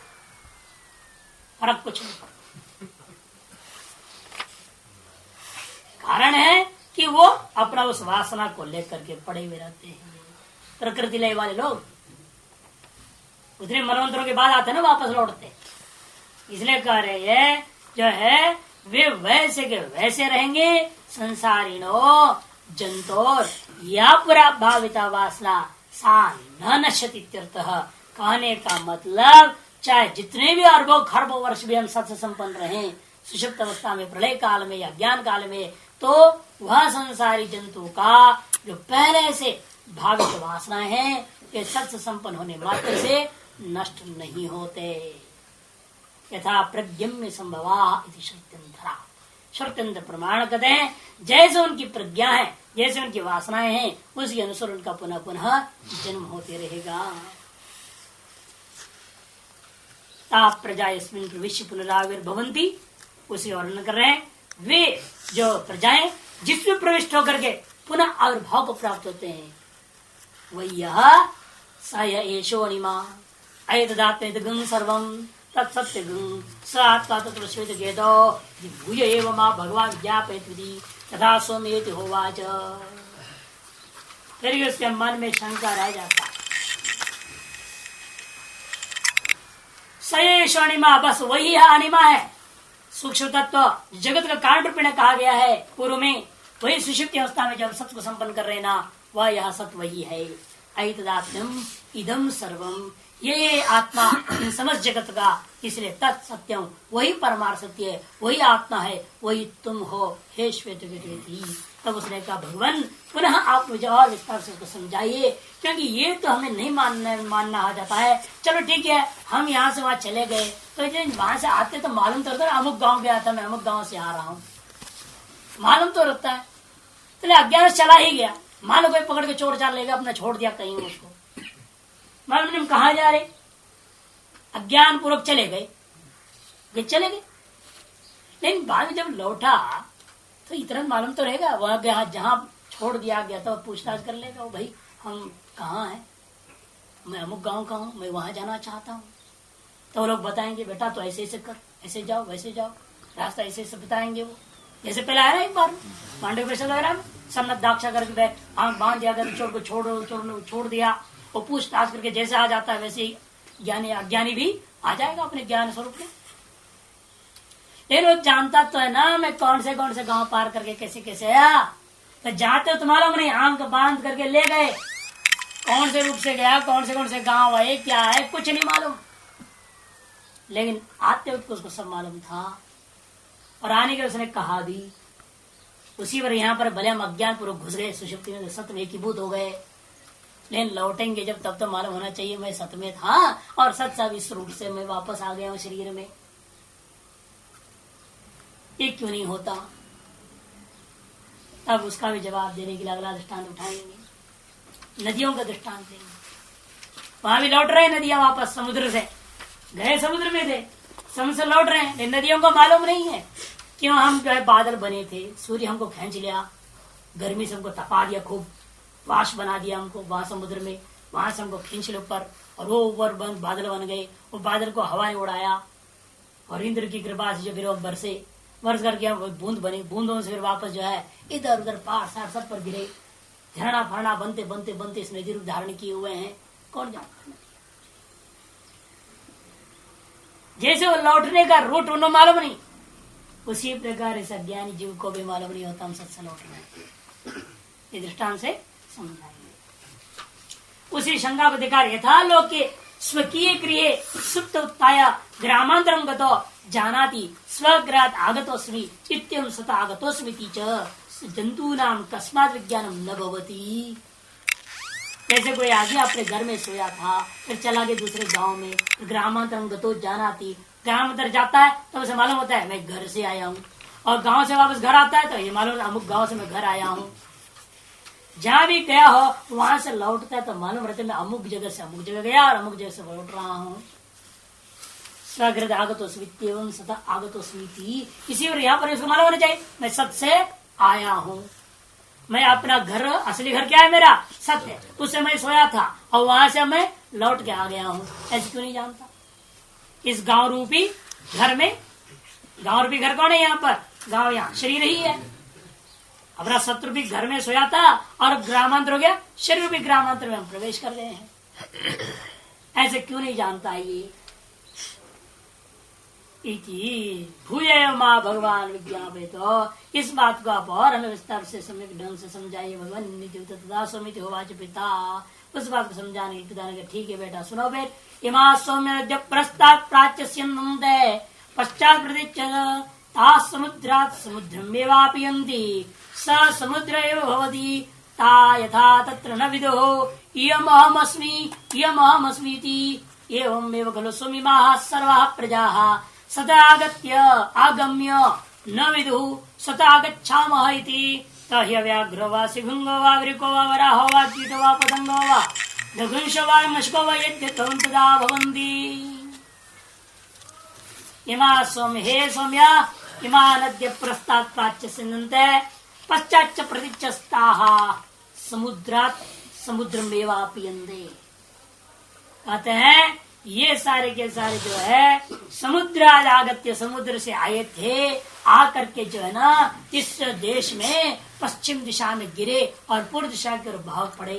फर्क कुछ नहीं पड़ता। कारण है कि वो अपना उस वासना को लेकर के पड़े हुए रहते हैं। प्रकृति लय वाले लोग उतने मनवंतरों के बाद आते ना वापस लौटते, इसलिए कह रहे हैं जो है वे वैसे के वैसे रहेंगे। संसारिणो जंतोर या पुरा भाविता वासना सा न नश्यति इत्यर्थः, कहने का मतलब चाहे जितने भी अरबों खरबों वर्ष भी हम सत्य संपन्न रहे सुषुप्त अवस्था में, प्रलय काल में या ज्ञान काल में, तो वह संसारी जंतु का जो पहले से भावित वासना है ये सत्य संपन्न होने मात्र से नष्ट नहीं होते। यथा प्रज्ञम्य संभवा इति श्रुत्यंतरा, श्रुत्यंतर प्रमाण कहते हैं जैसे उनकी प्रज्ञा है, जैसे उनकी वासनाएं हैं, उसी अनुसार उनका पुनः पुनः जन्म होते रहेगा। ता प्रजा इसमें प्रविश्य पुनराविर्भवन्ति, उसी वर्णन कर रहे हैं। वे जो प्रजाएं जिसमें प्रविष्ट होकर के पुनः आविर्भाव को प्राप्त होते हैं, वही यह स एषो अणिमा ऐतदात्मेतगं सर्वं तत्सत्यगं स आत्मा तत्र श्वेत गेदो भूय एव मा भगवान ज्ञापयति तथा सोमेति होवाच। फिर भी उसके मन में शंका रह जाता, सयेश अणिमा, बस वही है अणिमा है, सूक्ष्म तत्व जगत का कारण रूप में कहा गया है पूर्व में, वही सुषुप्ति अवस्था में जब सत्य को संपन्न कर रहे ना, वह यह सत्य वही है। ऐतदात्म्यम इदम सर्वम, ये आत्मा इन समस्त जगत का, इसलिए तत्सत्यम वही परमार्थ सत्य है, वही आत्मा है, वही तुम हो हे श्वेत वेदी। तब उसने कहा भगवान पुनः आप मुझे और विस्तार से उसको समझाइए, क्योंकि ये तो हमें नहीं मानना आ जाता है। चलो ठीक है, हम यहाँ से वहां चले गए तो वहां से आते तो मालूम तो रहता है अमुक गाँव गया था, मैं अमुक गाँव से आ रहा हूँ, मालूम तो रहता है। चले अज्ञान चला ही गया, मान लो कोई पकड़ के चोर चाल लेगा, अपना छोड़ दिया कहीं उसको, मालूम नहीं कहा जा रहे, अज्ञान पूर्वक चले गए, लेकिन बाद में जब लौटा तो इतना मालूम तो रहेगा, वहां गया जहाँ छोड़ दिया गया तो पूछताछ कर लेगा वो, भाई हम कहाँ हैं, मैं अमुक गांव का हूँ, मैं वहां जाना चाहता हूँ। तो वो लोग बताएंगे बेटा तो ऐसे ऐसे कर, ऐसे जाओ वैसे जाओ, रास्ता ऐसे ऐसे बताएंगे। वो जैसे पहले आया ना एक बार पांडव प्रसाद वगैरह सन्नत दाक्षा करके बांध दिया गया, चोर को छोड़ दिया, वो पूछताछ करके जैसे आ जाता है वैसे ही ज्ञानी अज्ञानी भी आ जाएगा अपने ज्ञान स्वरूप में। लेकिन वो जानता तो है ना मैं कौन से गांव पार करके कैसे कैसे आया, तो जाते हो तुम्हारा मैंने आंख बांध करके ले गए, कौन से रूप से गया, कौन से गांव है, क्या है, कुछ नहीं मालूम, लेकिन आते वक्त उसको सब मालूम था और आने के उसने कहा भी। उसी पर यहाँ पर भले हम अज्ञान पूर्वक घुस गए सुषुप्ति में, सत्य में एकीभूत हो गए, लेकिन लौटेंगे जब तब तो मालूम होना चाहिए मैं सत्य में था और सत्य सब इस रूप से मैं वापस आ गया हूँ शरीर में। ये क्यों नहीं होता? तब उसका भी जवाब देने के लिए अगला दृष्टांत उठाएंगे, नदियों का दृष्टांत देंगे। वहां भी लौट रहे नदियां वापस समुद्र से, गए समुद्र में थे, समुद्र से लौट रहे हैं, नदियों को मालूम नहीं है क्यों हम जो है बादल बने थे, सूर्य हमको खींच लिया, गर्मी से हमको तपा दिया, खूब वाश बना दिया हमको वहां समुद्र में, वहां से हमको खींच लिया ऊपर और वो ऊपर बादल बन गए, वो बादल को हवा ने उड़ाया और इंद्र की कृपा से जो फिर बरसे, वर्ष करके बूंद बनी, बूंदों से फिर वापस जो है इधर उधर पहाड़ सार सब पर गिरे, झरना फरना बनते बनते बनते इस नदी रूप धारण किए हुए हैं, कौन जानता। जैसे वो लौटने का रूट उन्हें मालूम नहीं, उसी प्रकार इस अज्ञानी जीव को भी मालूम नहीं होता हम सत्संग लौट रहे हैं। ये दृष्टांत से समझाएंगे। उसी शंका को दिखा यथा लोक के स्वकीय क्रिय सुप्त उत्थाय ग्रामांतरं गतो जानाति स्वग्रात आगतोस्मि इत्यं सत आगतोस्मिति च जंतूनां कस्मात् विज्ञानम न भवति। जैसे कोई आदमी अपने घर में सोया था, फिर चला गया दूसरे गांव में, ग्रामांतरं गतो जानाति, ग्रामांतर जाता है तो उसे मालूम होता है मैं घर से आया हूँ, और गांव से वापस घर आता है तो ये मालूम अमुक गांव से मैं घर आया हूँ। जहां भी गया हो वहां से लौटता है तो मालूम रहता है मैं अमुक जगह से अमुक जगह गया और अमुक जगह से लौट रहा हूँ। स्वगृह आगतोस्मिति एवं सदा आगतोस्मिति, इसी पर यहाँ पर इसको मालूम होना चाहिए मैं सत से आया हूँ, मैं अपना घर, असली घर क्या है मेरा सत्य है, उससे मैं सोया था और वहां से मैं लौट के आ गया हूँ। ऐसे क्यों नहीं जानता? इस गांव रूपी घर में, गांव रूपी घर कौन है यहाँ पर? गांव यहाँ शरीर ही है। अपना सत्य रूपी घर में सोया था और ग्रामांतर हो गया, शरीर रूपी ग्रामांतर में हम प्रवेश कर रहे हैं। ऐसे क्यों नहीं जानता ये? भूय माँ भगवान विज्ञापित तो इस बात को आप और हमें विस्तार से सम्यक ढंग से समझाइए। भगवान तदा समिति होवाच पिता, उस बात को समझाने के पिता ने कहा ठीक है बेटा सुनो बेट। इमा सौम्य प्रस्ताव प्राच्य पश्चात प्रतीच ता समुद्रात् समुद्रमेवापयन्ति स समुद्र एव भवति ता यथा तत्र न विदुः इयम् अहमस्मि इयम् अहमस्मीति एवमेव खलु स्वमिमाः सर्वाः प्रजाः सदागत्य आगम्य न विदुः सतागच्छामः इति तह्यव्याघ्रो वा सिंहो वा वृको वा वराहो वा कीटो वा पतंगो वा नगुंशो वा मशको वा यद्यतं तदा भवन्ति। इमा सौम्य हे सौम्य इमा नद्य प्रस्तात् प्राच्य सिन्नन्ते पश्चाच्च प्रतीच्यस्ताः समुद्रात् समुद्रमेवापयन्ते। कहते हैं ये सारे के सारे जो है समुद्राद आगत्य, समुद्र से आए थे, आकर के जो है ना इस देश में पश्चिम दिशा में गिरे और पूर्व दिशा की ओर भाग पड़े।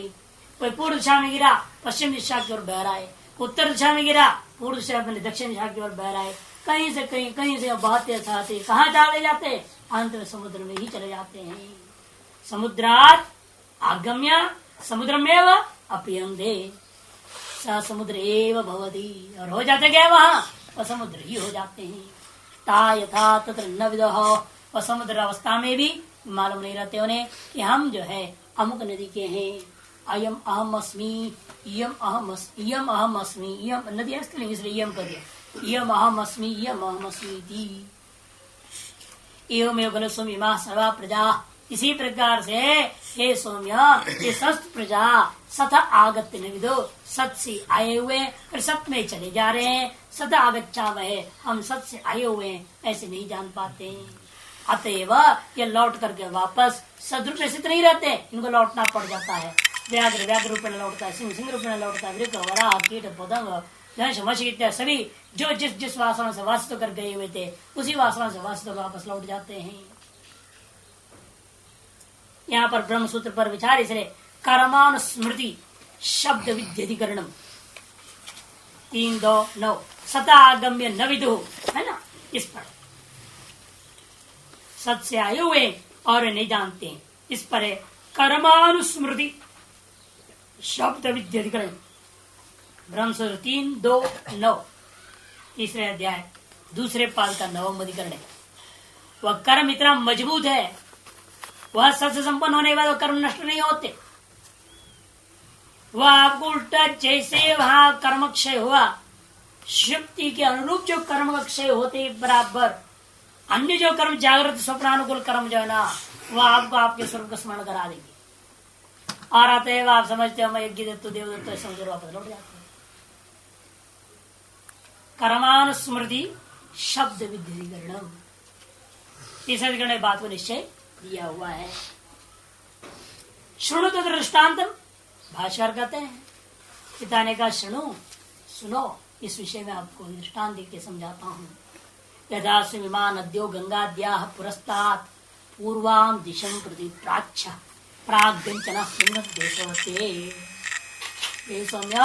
कोई पूर्व दिशा में गिरा, पश्चिम दिशा की ओर बह रहा है, उत्तर दिशा में गिरा, पूर्व दिशा में दक्षिण दिशा की ओर बह रहा है। कहीं से कहीं बहते चाहते कहाँ चले जाते, अंत में समुद्र में ही चले जाते हैं। समुद्रात आगम्य समुद्रमेव अपयन्ते स समुद्र एव भवति, और हो जाते क्या वहाँ, वह समुद्र ही हो जाते हैं। ता यथा तत्र न विदुः, और समुद्र अवस्था में भी मालूम नहीं रहते उन्हें कि हम जो है अमुक नदी के हैं। अयम अहम अस्मि, इयम अहम अस्मि, इयम नदी है इसलिए इयम कर दिया, इयम अहम अस्मि इयम अहम अस्मि एवमेव खलु स्वमिमा सर्वा प्रजा। इसी प्रकार से हे सौम्य ये सस्त प्रजा सत आगत्य न विदो, सत से आए हुए फिर सत में चले जा रहे हैं। सत आगच्छा वह हम सत से आए हुए हैं, ऐसे नहीं जान पाते। अतएव ये लौट करके वापस सदरूप में स्थित नहीं रहते, इनको लौटना पड़ जाता है। व्याघ्र व्याघ्र रूप में लौटता है, सिंह सिंह रूप में लौटता है, वृक्ष वराह कीट पतंग मछली इत्यादि सभी जो जिस जिस वासना से वास्तव कर गए हुए थे उसी वासना से वास्तव वापस लौट जाते हैं। यहाँ पर ब्रह्म सूत्र पर विचार इसलिए कर्मान स्मृति शब्द विद्यधिकरणम 3-2-9 सतागम्य न विदु है ना, इस पर सत से आए हुए और नहीं जानते हैं, इस पर है कर्मानुस्मृति शब्द विद्याधिकरण ब्रह्मसूत्र 3:2-9 तीसरे अध्याय दूसरे पाद का 9वां अधिकरण है। वह कर्म इतना मजबूत है, वह सत्य संपन्न होने के बाद वह कर्म नष्ट नहीं होते। वह आपको उल्टा जैसे वहां कर्म क्षय हुआ, शक्ति के अनुरूप जो कर्म का क्षय होते बराबर अन्य जो कर्म जागृत स्वप्नानुकूल कर्म जो है ना, वह आपको आपके स्वरूप का स्मरण करा देंगे। और आते हैं आप समझते हो मैं यज्ञ दत्त देवदत्त समझ वापस लौट जाते हैं। कर्मानुस्मृति शब्द विधिकरण इस अधिकरण बात को निश्चय दिया हुआ है। शुणु तो दृष्टान्तम भाष्यकार कहते हैं, पिता ने कहा सुनो इस विषय में आपको दृष्टांत देख के समझाता हूँ। यथा विमान अद्यो गंगाद्याः पुरस्तात् पूर्वाम दिशम प्रति प्राच्छ प्राग्ञंचन सौम्य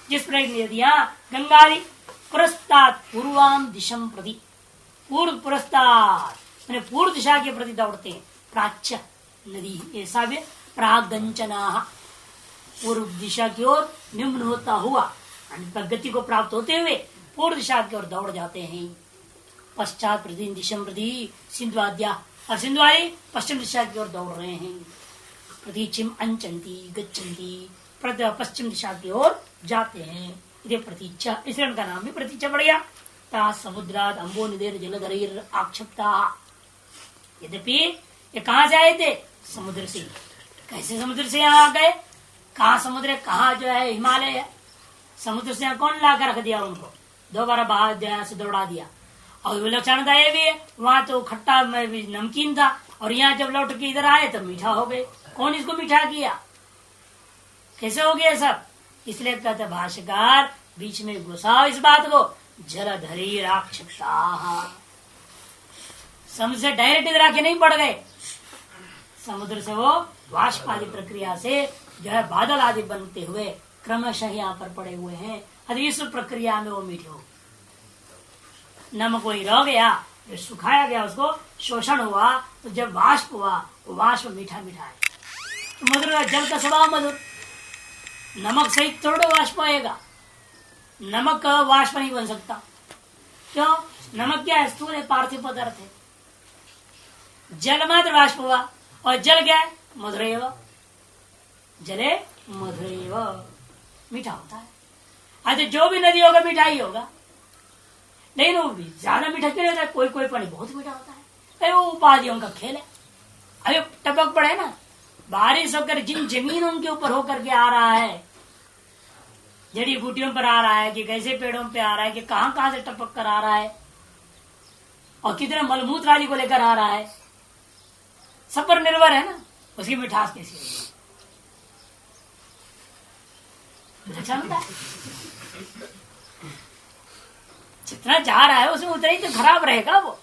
जिस प्रकार नदियां गंगादि पुरस्तात् पूर्वाम दिशम प्रति पूर्व पुरस्तात् पूर्व दिशा के प्रति दौड़ते हैं। प्राच्छ नदी ऐसा भी प्राग्ञंचना पूर्व दिशा की ओर निम्न होता हुआ गति को प्राप्त होते हुए पूर्व दिशा की ओर दौड़ जाते हैं। पश्चात प्रति दिशम प्रति सिंधुवाद्या और सिंधुवादी पश्चिम दिशा की ओर दौड़ रहे हैं। प्रतीचिम अंचंती गच्छन्ति पश्चिम दिशा की ओर जाते हैं। ये प्रतीक्षा, इस रण का नाम भी प्रतीक्षा पड़ गया। ता समुद्रात अम्बो निदेर जलधरीर आक्षिप्ता। यद्यपि ये कहाँ से आए थे? समुद्र से। कैसे समुद्र से यहाँ आ गए? कहाँ समुद्र है, कहाँ जो है हिमालय है? समुद्र से यहाँ कौन ला कर रख दिया उनको? दोबारा बाहर से दौड़ा दिया। और विलक्षणता ये भी है, वहां तो खट्टा नमकीन था और यहाँ जब लौट के इधर आए तो मीठा हो गए। कौन इसको मीठा किया? कैसे हो गया सब? इसलिए कहते भाष्यकार बीच में घुसाओ इस बात को। जलधरी राक्षसा, समुद्र से डायरेक्ट इधर आके नहीं पड़ गए। समुद्र से वो वाष्प आदि प्रक्रिया से जो है बादल आदि बनते हुए क्रमशः यहाँ पर पड़े हुए हैं। इस प्रक्रिया में वो मीठे हो। नमक वही रह गया, जो सुखाया गया उसको शोषण हुआ तो जब वाष्प हुआ वो वाष्प मीठा मीठा है। तो मधुर जल का स्वभाव मधुर, नमक सहित थोड़ा वाष्प आएगा। नमक वाष्प नहीं बन सकता। क्यों? नमक क्या है? स्थूल है, पार्थिव पदार्थ है। जल मात्र वाष्प हुआ और जल क्या है? मधुरैव। जले मधुरैव, मीठा होता है। अच्छा, जो भी नदी होगा मीठा ही होगा, लेकिन वो भी ज्यादा मीठा क्यों होता है? कोई कोई पानी बहुत मीठा होता है। अरे वो उपाधियों का खेल है। अरे टपक पड़े ना, बारिश होकर जिन जमीनों के ऊपर होकर के आ रहा है, जड़ी बूटियों पर आ रहा है कि कैसे पेड़ों पे आ रहा है कि कहां कहां से टपक कर आ रहा है और कितने मलमूत्र आदि को लेकर आ रहा है, सब पर निर्भर है ना उसकी मिठास कैसी है। अच्छा होता है, जितना जा रहा है उसमें उतना ही तो खराब रहेगा। वो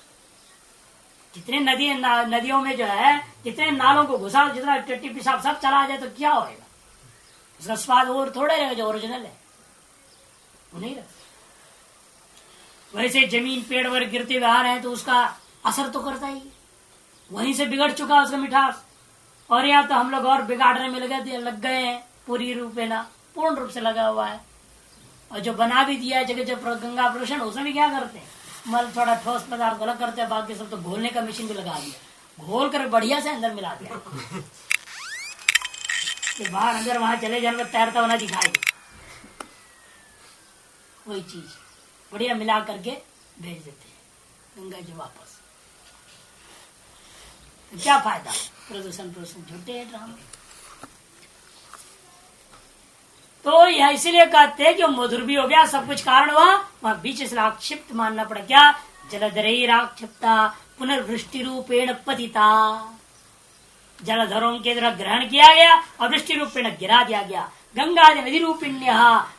जितने नदियों में जो है जितने नालों को घुसा, जितना टट्टी पेशाब सब चला जाए तो क्या होएगा? उसका स्वाद और थोड़ा रहेगा जो ओरिजिनल है वो नहीं रहता। वैसे जमीन पेड़ पर गिरते हुए आ रहे हैं तो उसका असर तो करता ही, वहीं से बिगड़ चुका उसका मिठास। और यहाँ तो हम लोग और बिगाड़ने में लग गए हैं। पूर्ण रूप से लगा हुआ है। और जो बना भी दिया है जगह जब गंगा प्रदूषण, उसमें भी क्या करते हैं? मल थोड़ा ठोस पदार्थ अलग करते हैं, बाकी सब तो घोलने का मशीन भी लगा दिया, घोल कर बढ़िया से अंदर मिला दिया कि बाहर अंदर वहां चले जाने तैरता होना दिखाई दे। वही चीज बढ़िया मिला करके भेज देते हैं गंगा जी वापस। तो क्या फायदा? प्रदूषण झूठे है ड्रामे। तो यह इसीलिए कहते हैं कि मधुर भी हो गया, सब कुछ कारण हुआ, वहां बीच से आक्षिप्त मानना पड़ा। क्या? जलधरैराक्षिप्ता पुनर्वृष्टि रूपेण पतिता। जलधरों के द्वारा ग्रहण किया गया और वृष्टि रूपेण गिरा दिया गया। गंगादि नदी रूपिण्य,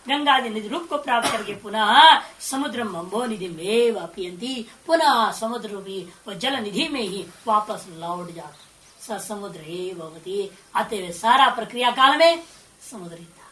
गंगादि नदी रूप को प्राप्त करके पुनः समुद्र मंभो निधि में पियंती, पुनः समुद्र रूपी और जल निधि में ही वापस लौट जाता। समुद्र भवती। अतः सारा प्रक्रिया काल में समुद्र था।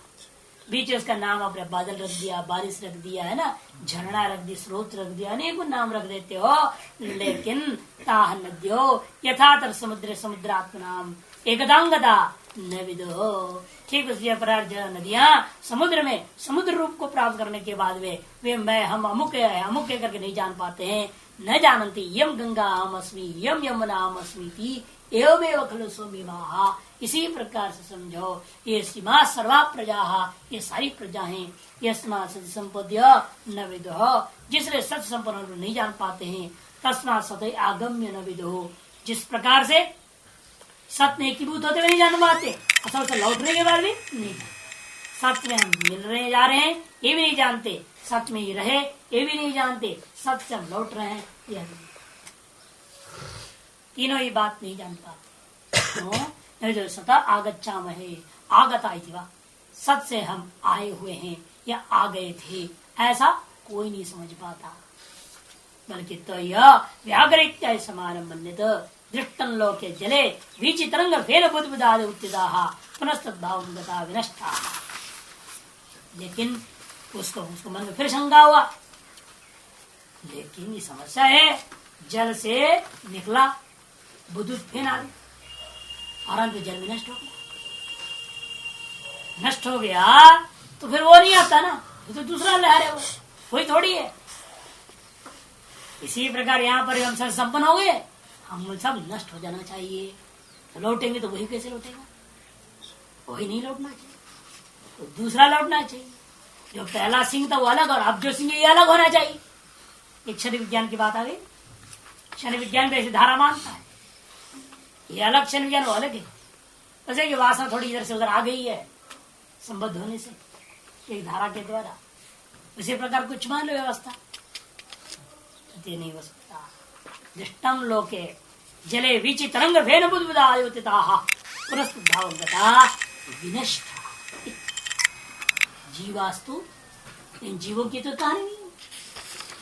बीच में उसका नाम अपने बादल रख दिया, बारिश रख दिया है ना, झरना रख दी, स्रोत रख दिया, अनेकों नाम रख देते हो। लेकिन ताह नद्यो यथातर समुद्र समुद्रात्म नाम एकदांगता न विदो। ठीक उसी प्रकार नदियां समुद्र में समुद्र रूप को प्राप्त करने के बाद वे मैं हम अमुक है करके नहीं जान पाते हैं। न जानती यम गंगा हम अस्मी यम यमुना हम अस्मी एवमेव खलु स्वमीमा। इसी प्रकार से समझो ये सीमा सर्वा प्रजा, ये सारी प्रजा है। यस्मा सत संपद्य न विदो, जिसने सत संपन्न नहीं जान पाते हैं। तस्मा सत आगम्य न विदो, जिस प्रकार से सत्य में एकीभूत होते हुए नहीं जान पाते, असल से लौटने के बाद भी नहीं। सत्य में हम मिल रहे जा रहे हैं ये भी नहीं जानते, सत्य में ही रहे ये भी नहीं जानते, सत्य से हम लौट रहे हैं यह भी, तीनों ही बात नहीं जान पाते। जो सता आगच्छा महे आगता इतिवा, सत्य से हम आए हुए हैं या आ गए थे ऐसा कोई नहीं समझ पाता। बल्कि तो यह व्याघ्र समान मन्यत दृष्टन लोके जले विचित्रंग फेल बुद्ध उत्तिदाह पुनस्तद्भाव गता विनष्टा। लेकिन उसको मन में फिर शंका हुआ, लेकिन ये समस्या है जल से निकला बुद्ध फेन आदि और अंत जल में नष्ट हो गया। नष्ट हो गया तो फिर वो नहीं आता ना, वो तो दूसरा लहर है, वो कोई थोड़ी है। इसी प्रकार यहाँ पर हम सब संपन्न हो गए, हम सब नष्ट हो जाना चाहिए। तो लौटेंगे तो वही कैसे लौटेगा, वही नहीं लौटना चाहिए, तो दूसरा लौटना चाहिए। जो पहला सिंह था वो अलग और अब जो सिंह ये अलग होना चाहिए। एक क्षण विज्ञान की बात आ गई, क्षण विज्ञान भी ऐसी धारा मानता है, ये अलग क्षण विज्ञान वो अलग है। वैसे कि वासना थोड़ी इधर से उधर आ गई है संबद्ध होने से एक धारा के द्वारा, उसी प्रकार कुछ मान लो व्यवस्था नहीं हो सकता। दृष्टम लोके जले विचित्रंग फेन बुद्धायुतिताः पुनस्तुद्धावगता विनष्टा। जीवास्तु इन जीवों की तो कहानी नहीं,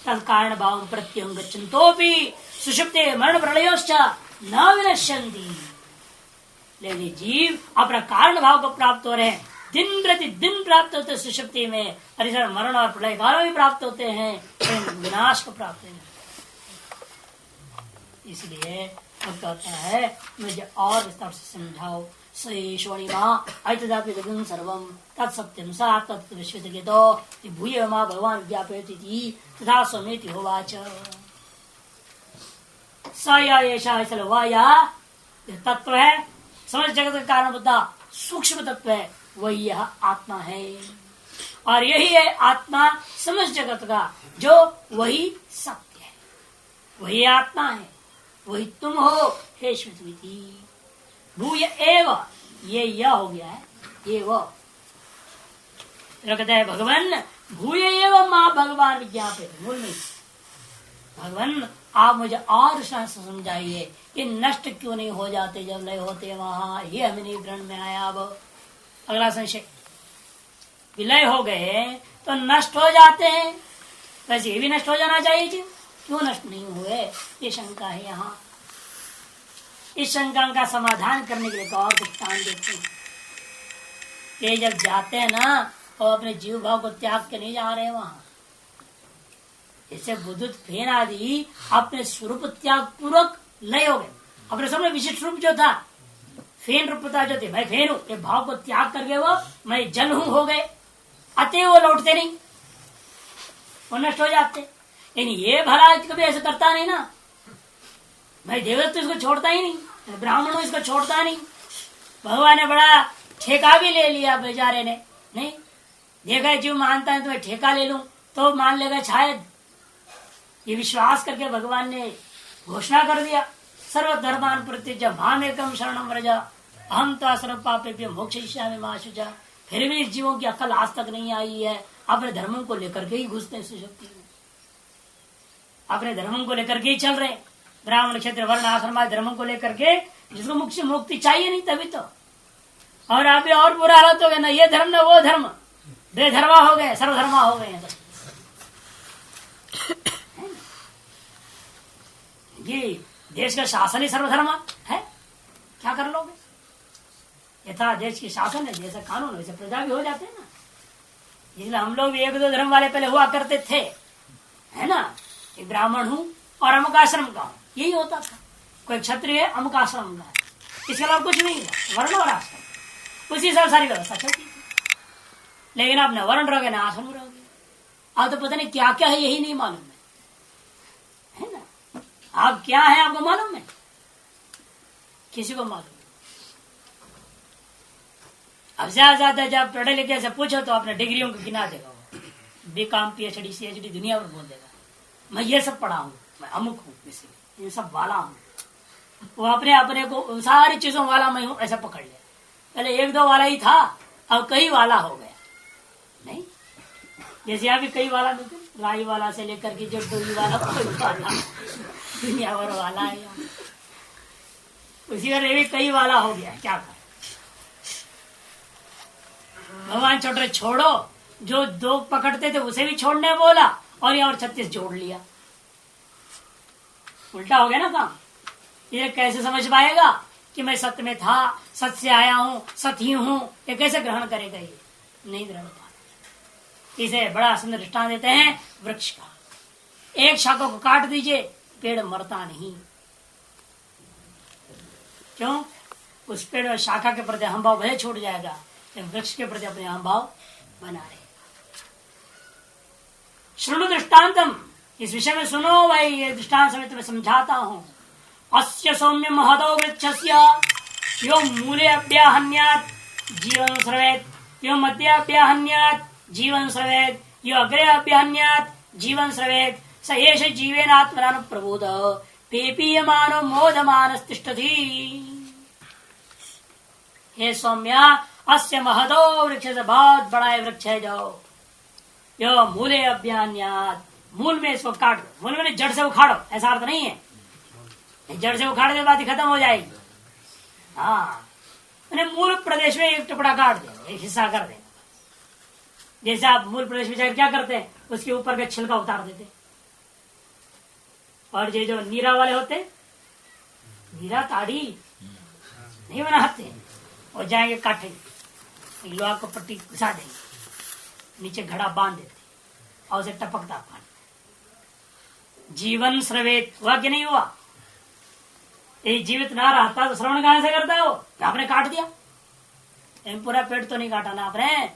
तद कारण भाव प्रत्यंग गच्छन्तोपि सुषुप्ते मरण प्रलयोश्च न विनश्यन्ति। लेकिन जीव अपना कारण भाव को प्राप्त हो रहे हैं, दिन प्रति दिन प्राप्त होते सुषुप्ति में, और मरण और प्रलय काल भी प्राप्त होते हैं, विनाश को प्राप्त है। इसलिए अब कहता है मुझे और विस्तार से समझाओ। सहिष्वणिमा ऐतदापि जगन् सर्वं तत्सत्यं सा तत्विश्वतगतो भूय मा भगवान विज्ञापयति तथा स्वमेति होवाच। स या वाया तत्व है, समझ जगत का कारण बुद्धा सूक्ष्म तत्व है, वही यह आत्मा है। और यही है आत्मा समझ जगत का, जो वही सत्य है, वही आत्मा है, वही तुम हो हे श्रुति। भूय एव, ये यह हो गया है, ये वो कहता है भगवान भूय एव माँ भगवान विज्ञापित। मूल में भगवान आप मुझे और समझाइए कि नष्ट क्यों नहीं हो जाते जब लय होते वहां, ये हमें नहीं ग्रहण में आया। अब अगला संशय, विलय हो गए तो नष्ट हो जाते हैं, वैसे ये भी नष्ट हो जाना चाहिए जी, क्यों नष्ट नहीं हुए, ये शंका है यहाँ। इस शंका का समाधान करने के लिए तो और दृष्टांत देते हैं। ये जब जाते हैं ना और अपने जीव भाव को त्याग के नहीं जा रहे वहां, जैसे बुद्धुत फेन आदि अपने स्वरूप त्याग पूर्वक लय हो गए, अपने सामने विशिष्ट रूप जो था फेन रूपता जो थे, मैं फेन हूं, ये भाव को त्याग करके वो मैं जल हूं हो गए, अतः वो लौटते नहीं, वो नष्ट हो जाते। लेकिन ये भला कभी ऐसा करता नहीं ना, भाई देवदत्त तो इसको छोड़ता ही नहीं, ब्राह्मण इसको छोड़ता नहीं। भगवान ने बड़ा ठेका भी ले लिया बेचारे ने, नहीं देखा जीव मानता है तो मैं ठेका ले लूं तो मान लेगा शायद, ये विश्वास करके भगवान ने घोषणा कर दिया सर्वधर्मान प्रत्यज मामेकम शरणम व्रज अहम तो सर्व पापेभ्यो मोक्षयिष्यामि मा शुचा। फिर भी जीवों की अक्ल आज तक नहीं आई है, अपने धर्मों को लेकर के ही घुसते हैं सुशक्ति में, अपने धर्मों को लेकर के ही चल रहे, ब्राह्मण क्षेत्र वर्ण आश्रम धर्मों को लेकर के, जिसको मुक्ति चाहिए नहीं तभी तो। और अभी और बुरा हालत हो गया ना, ये धर्म ना वो धर्म, बेधर्मा हो गए, सर्वधर्मा हो गए। ये देश का शासन ही सर्वधर्म है, क्या कर लोगे। यथा देश की शासन है, जैसा कानून वैसे प्रजा भी हो जाते हैं ना। इसलिए हम लोग भी एक दो धर्म वाले पहले हुआ करते थे, है ना, ब्राह्मण हूँ और अमुक आश्रम का हूँ, यही होता था। कोई क्षत्रिय है अमुक आश्रम का है, इसके अलावा कुछ नहीं हुआ, वर्ण और आश्रम उसी हिसाब सारी व्यवस्था चलती थी। लेकिन आप न वर्ण रहोगे ना आश्रम रहोगे, आप तो पता नहीं क्या क्या है यही नहीं मालूम है ना। आप क्या है आपको मालूम है? किसी को मालूम? अब ज्यादा जब पढ़े लिखे से पूछो तो अपने डिग्रियों को गिना देगा, बीकॉम PhD ChD दुनिया पर बोल देगा, मैं ये सब पढ़ा हूं, मैं अमुक हूं, ये सब वाला हूं। वो अपने अपने को सारी चीजों वाला मैं हूं ऐसा पकड़ लिया। पहले एक दो वाला ही था, अब कई वाला हो गया। नहीं, जैसे यहाँ भी कई वाला मिलते, राई वाला से लेकर के जो डोली वाला कोई वाला दुनिया भर वाला है, उसी का भी कई वाला हो गया। क्या कर भगवान छोटे छोड़ो, जो दो पकड़ते थे उसे भी छोड़ने बोला और यहाँ और 36 जोड़ लिया, उल्टा हो गया ना काम। ये कैसे समझ पाएगा कि मैं सत्य में था, सत्य से आया हूँ, सत्य ही हूँ, ये कैसे ग्रहण करेगा? ये नहीं ग्रहण पाएगा। इसे बड़ा सुंदर दृष्टांत देते हैं वृक्ष का। एक शाखा को काट दीजिए, पेड़ मरता नहीं। क्यों? उस पेड़ और शाखा के प्रति अहंभाव भले छूट जाएगा, लेकिन वृक्ष के प्रति अपने अहंभाव बना रहे। श्रृणु दृष्टांतम, इस विषय में सुनो भाई, ये दृष्टांत समेत मैं समझाता हूँ। अस्य सौम्य महदो वृक्षस्य यो मूले अभ्याहन्यात् जीवन स्रवेत्, यो मध्ये अभ्याहन्यात् जीवन स्रवेत्, यो अग्रे अभ्याहन्यात् जीवन स्रवेत्, स एष जीवेन आत्मनानुप्रबोध पेपीयमानो मोदमानस्तिष्ठति। हे सौम्या, अस्य महदो वृक्ष से बहुत बड़ा वृक्ष है जो मूले अभ्यान्यात्, मूल में इसको काट दो। मूल में जड़ से उखाड़ो ऐसा अर्थ नहीं है, जड़ से उखाड़ने के बाद ही खत्म हो जाएगी। हाँ, मूल प्रदेश में एक टुकड़ा काट देना, एक हिस्सा कर देना। जैसे आप मूल प्रदेश में क्या करते हैं, उसके ऊपर का छिलका उतार देते, और ये जो नीरा वाले होते, नीरा ताड़ी नहीं बनाते, और जाएंगे काटेंगे, लोहा को पट्टी घुसा देंगे, नीचे घड़ा बांध देते और उसे टपकता पानी। जीवन स्रवेत हुआ कि नहीं हुआ? ये जीवित ना रहता तो श्रवण कहां से करता हो? तो आपने काट दिया, पूरा पेड़ तो नहीं काटा ना आपने।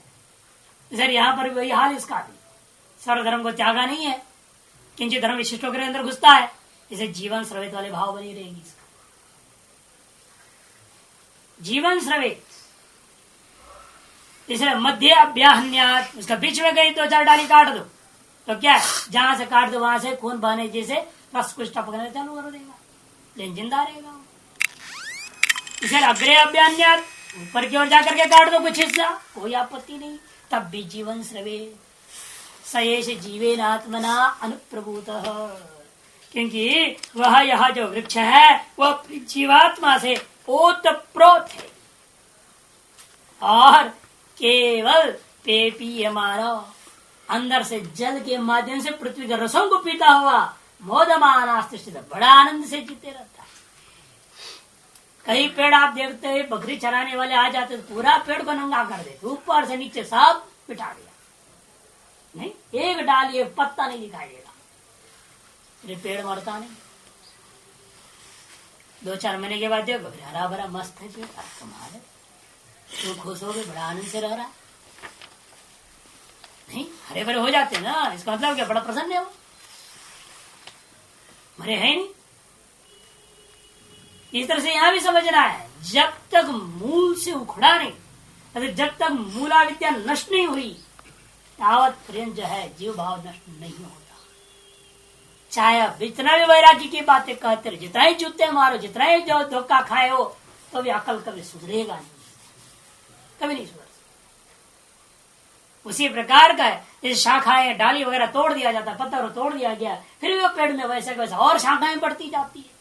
सर यहाँ पर भी वही हाल इसका भी, सर्वधर्म को त्यागा नहीं है, किंचित धर्म विशिष्टों के अंदर घुसता है, इसे जीवन स्रवित वाले भाव बनी रहेगी। इसका जीवन स्रवित, इसलिए मध्य अभ्याहन्यात्, उसका बीच में कहीं 2-4 डाली काट दो तो क्या, जहां से काट दो वहां से खून बहने जैसे रस कुछ टपकने चालू कर देगा, लेकिन जिंदा रहेगा। इसे अग्रे अभ्यान्यात्, ऊपर की ओर जाकर के काट दो कुछ हिस्सा, कोई आपत्ति नहीं, तब भी जीवन स्रवे। सयेष जीवेन आत्मना अनुप्रभूत, क्योंकि वह यह जो वृक्ष है वह जीवात्मा से ओतप्रोत है और केवल पेपीयमानो, अंदर से जल के माध्यम से पृथ्वी के रसों को पीता हुआ मोदमानास्तिष्ठित, बड़ा आनंद से जीते रहता है। कई पेड़ आप देखते हैं, बकरी चराने वाले आ जाते तो पूरा पेड़ को नंगा कर देते, ऊपर से नीचे सब पिटा दिया, नहीं एक डाल एक पत्ता नहीं दिखाई देगा, ये पेड़ मरता नहीं। 2-4 महीने के बाद देखो हरा भरा मस्त है, कमाल है, तुम खुश हो गए, बड़ा आनंद से रह रहा। नहीं, हरे भरे हो जाते ना, इसका मतलब क्या, बड़ा प्रसन्न है वो, मरे है नहीं। इस तरह से यहां भी समझना है, जब तक मूल से उखड़ा नहीं, अगर जब तक मूला विद्या नष्ट नहीं हुई, तावत पर्यंत जो है जीव भाव नष्ट नहीं होता। चाहे आप जितना भी वैरागी की बातें कहते रहे, जितना ही जूते मारो, जितना ही जो धोखा खाए हो, तो भी अकल कभी सुधरेगा नहीं, कभी नहीं सुधर। उसी प्रकार का है, जैसे शाखाएं डाली वगैरह तोड़ दिया जाता, पत्थर तोड़ दिया गया, फिर भी वो पेड़ में वैसे वैसे और शाखाएं बढ़ती जाती है।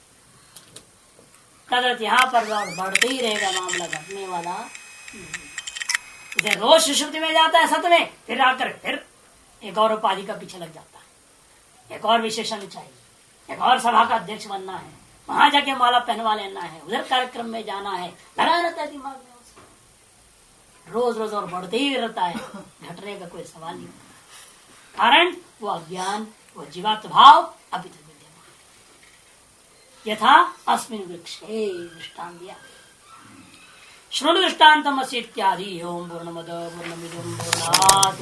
कदरत यहाँ पर और बढ़ते ही रहेगा, मामला घटने वाला। इधर रोज सुषुप्ति में जाता है सत में, फिर आकर फिर एक और उपाधि का पीछे लग जाता है, एक और विशेषण चाहिए, एक और सभा का अध्यक्ष बनना है, वहां जाके माला पहनवा लेना है, उधर कार्यक्रम में जाना है, लगा रहता है दिमाग में, रोज रोज और बढ़ते ही रहता है, घटने का कोई सवाल नहीं। कारण वो अज्ञान, वो जीवात्म भाव अभी तक विद्यमान। यथा अस्मिन् वृक्षे दृष्टांत दिया, शृणु दृष्टान्तमसि इत्यादि। ओम पूर्णमद पूर्णमिदं पूर्णात्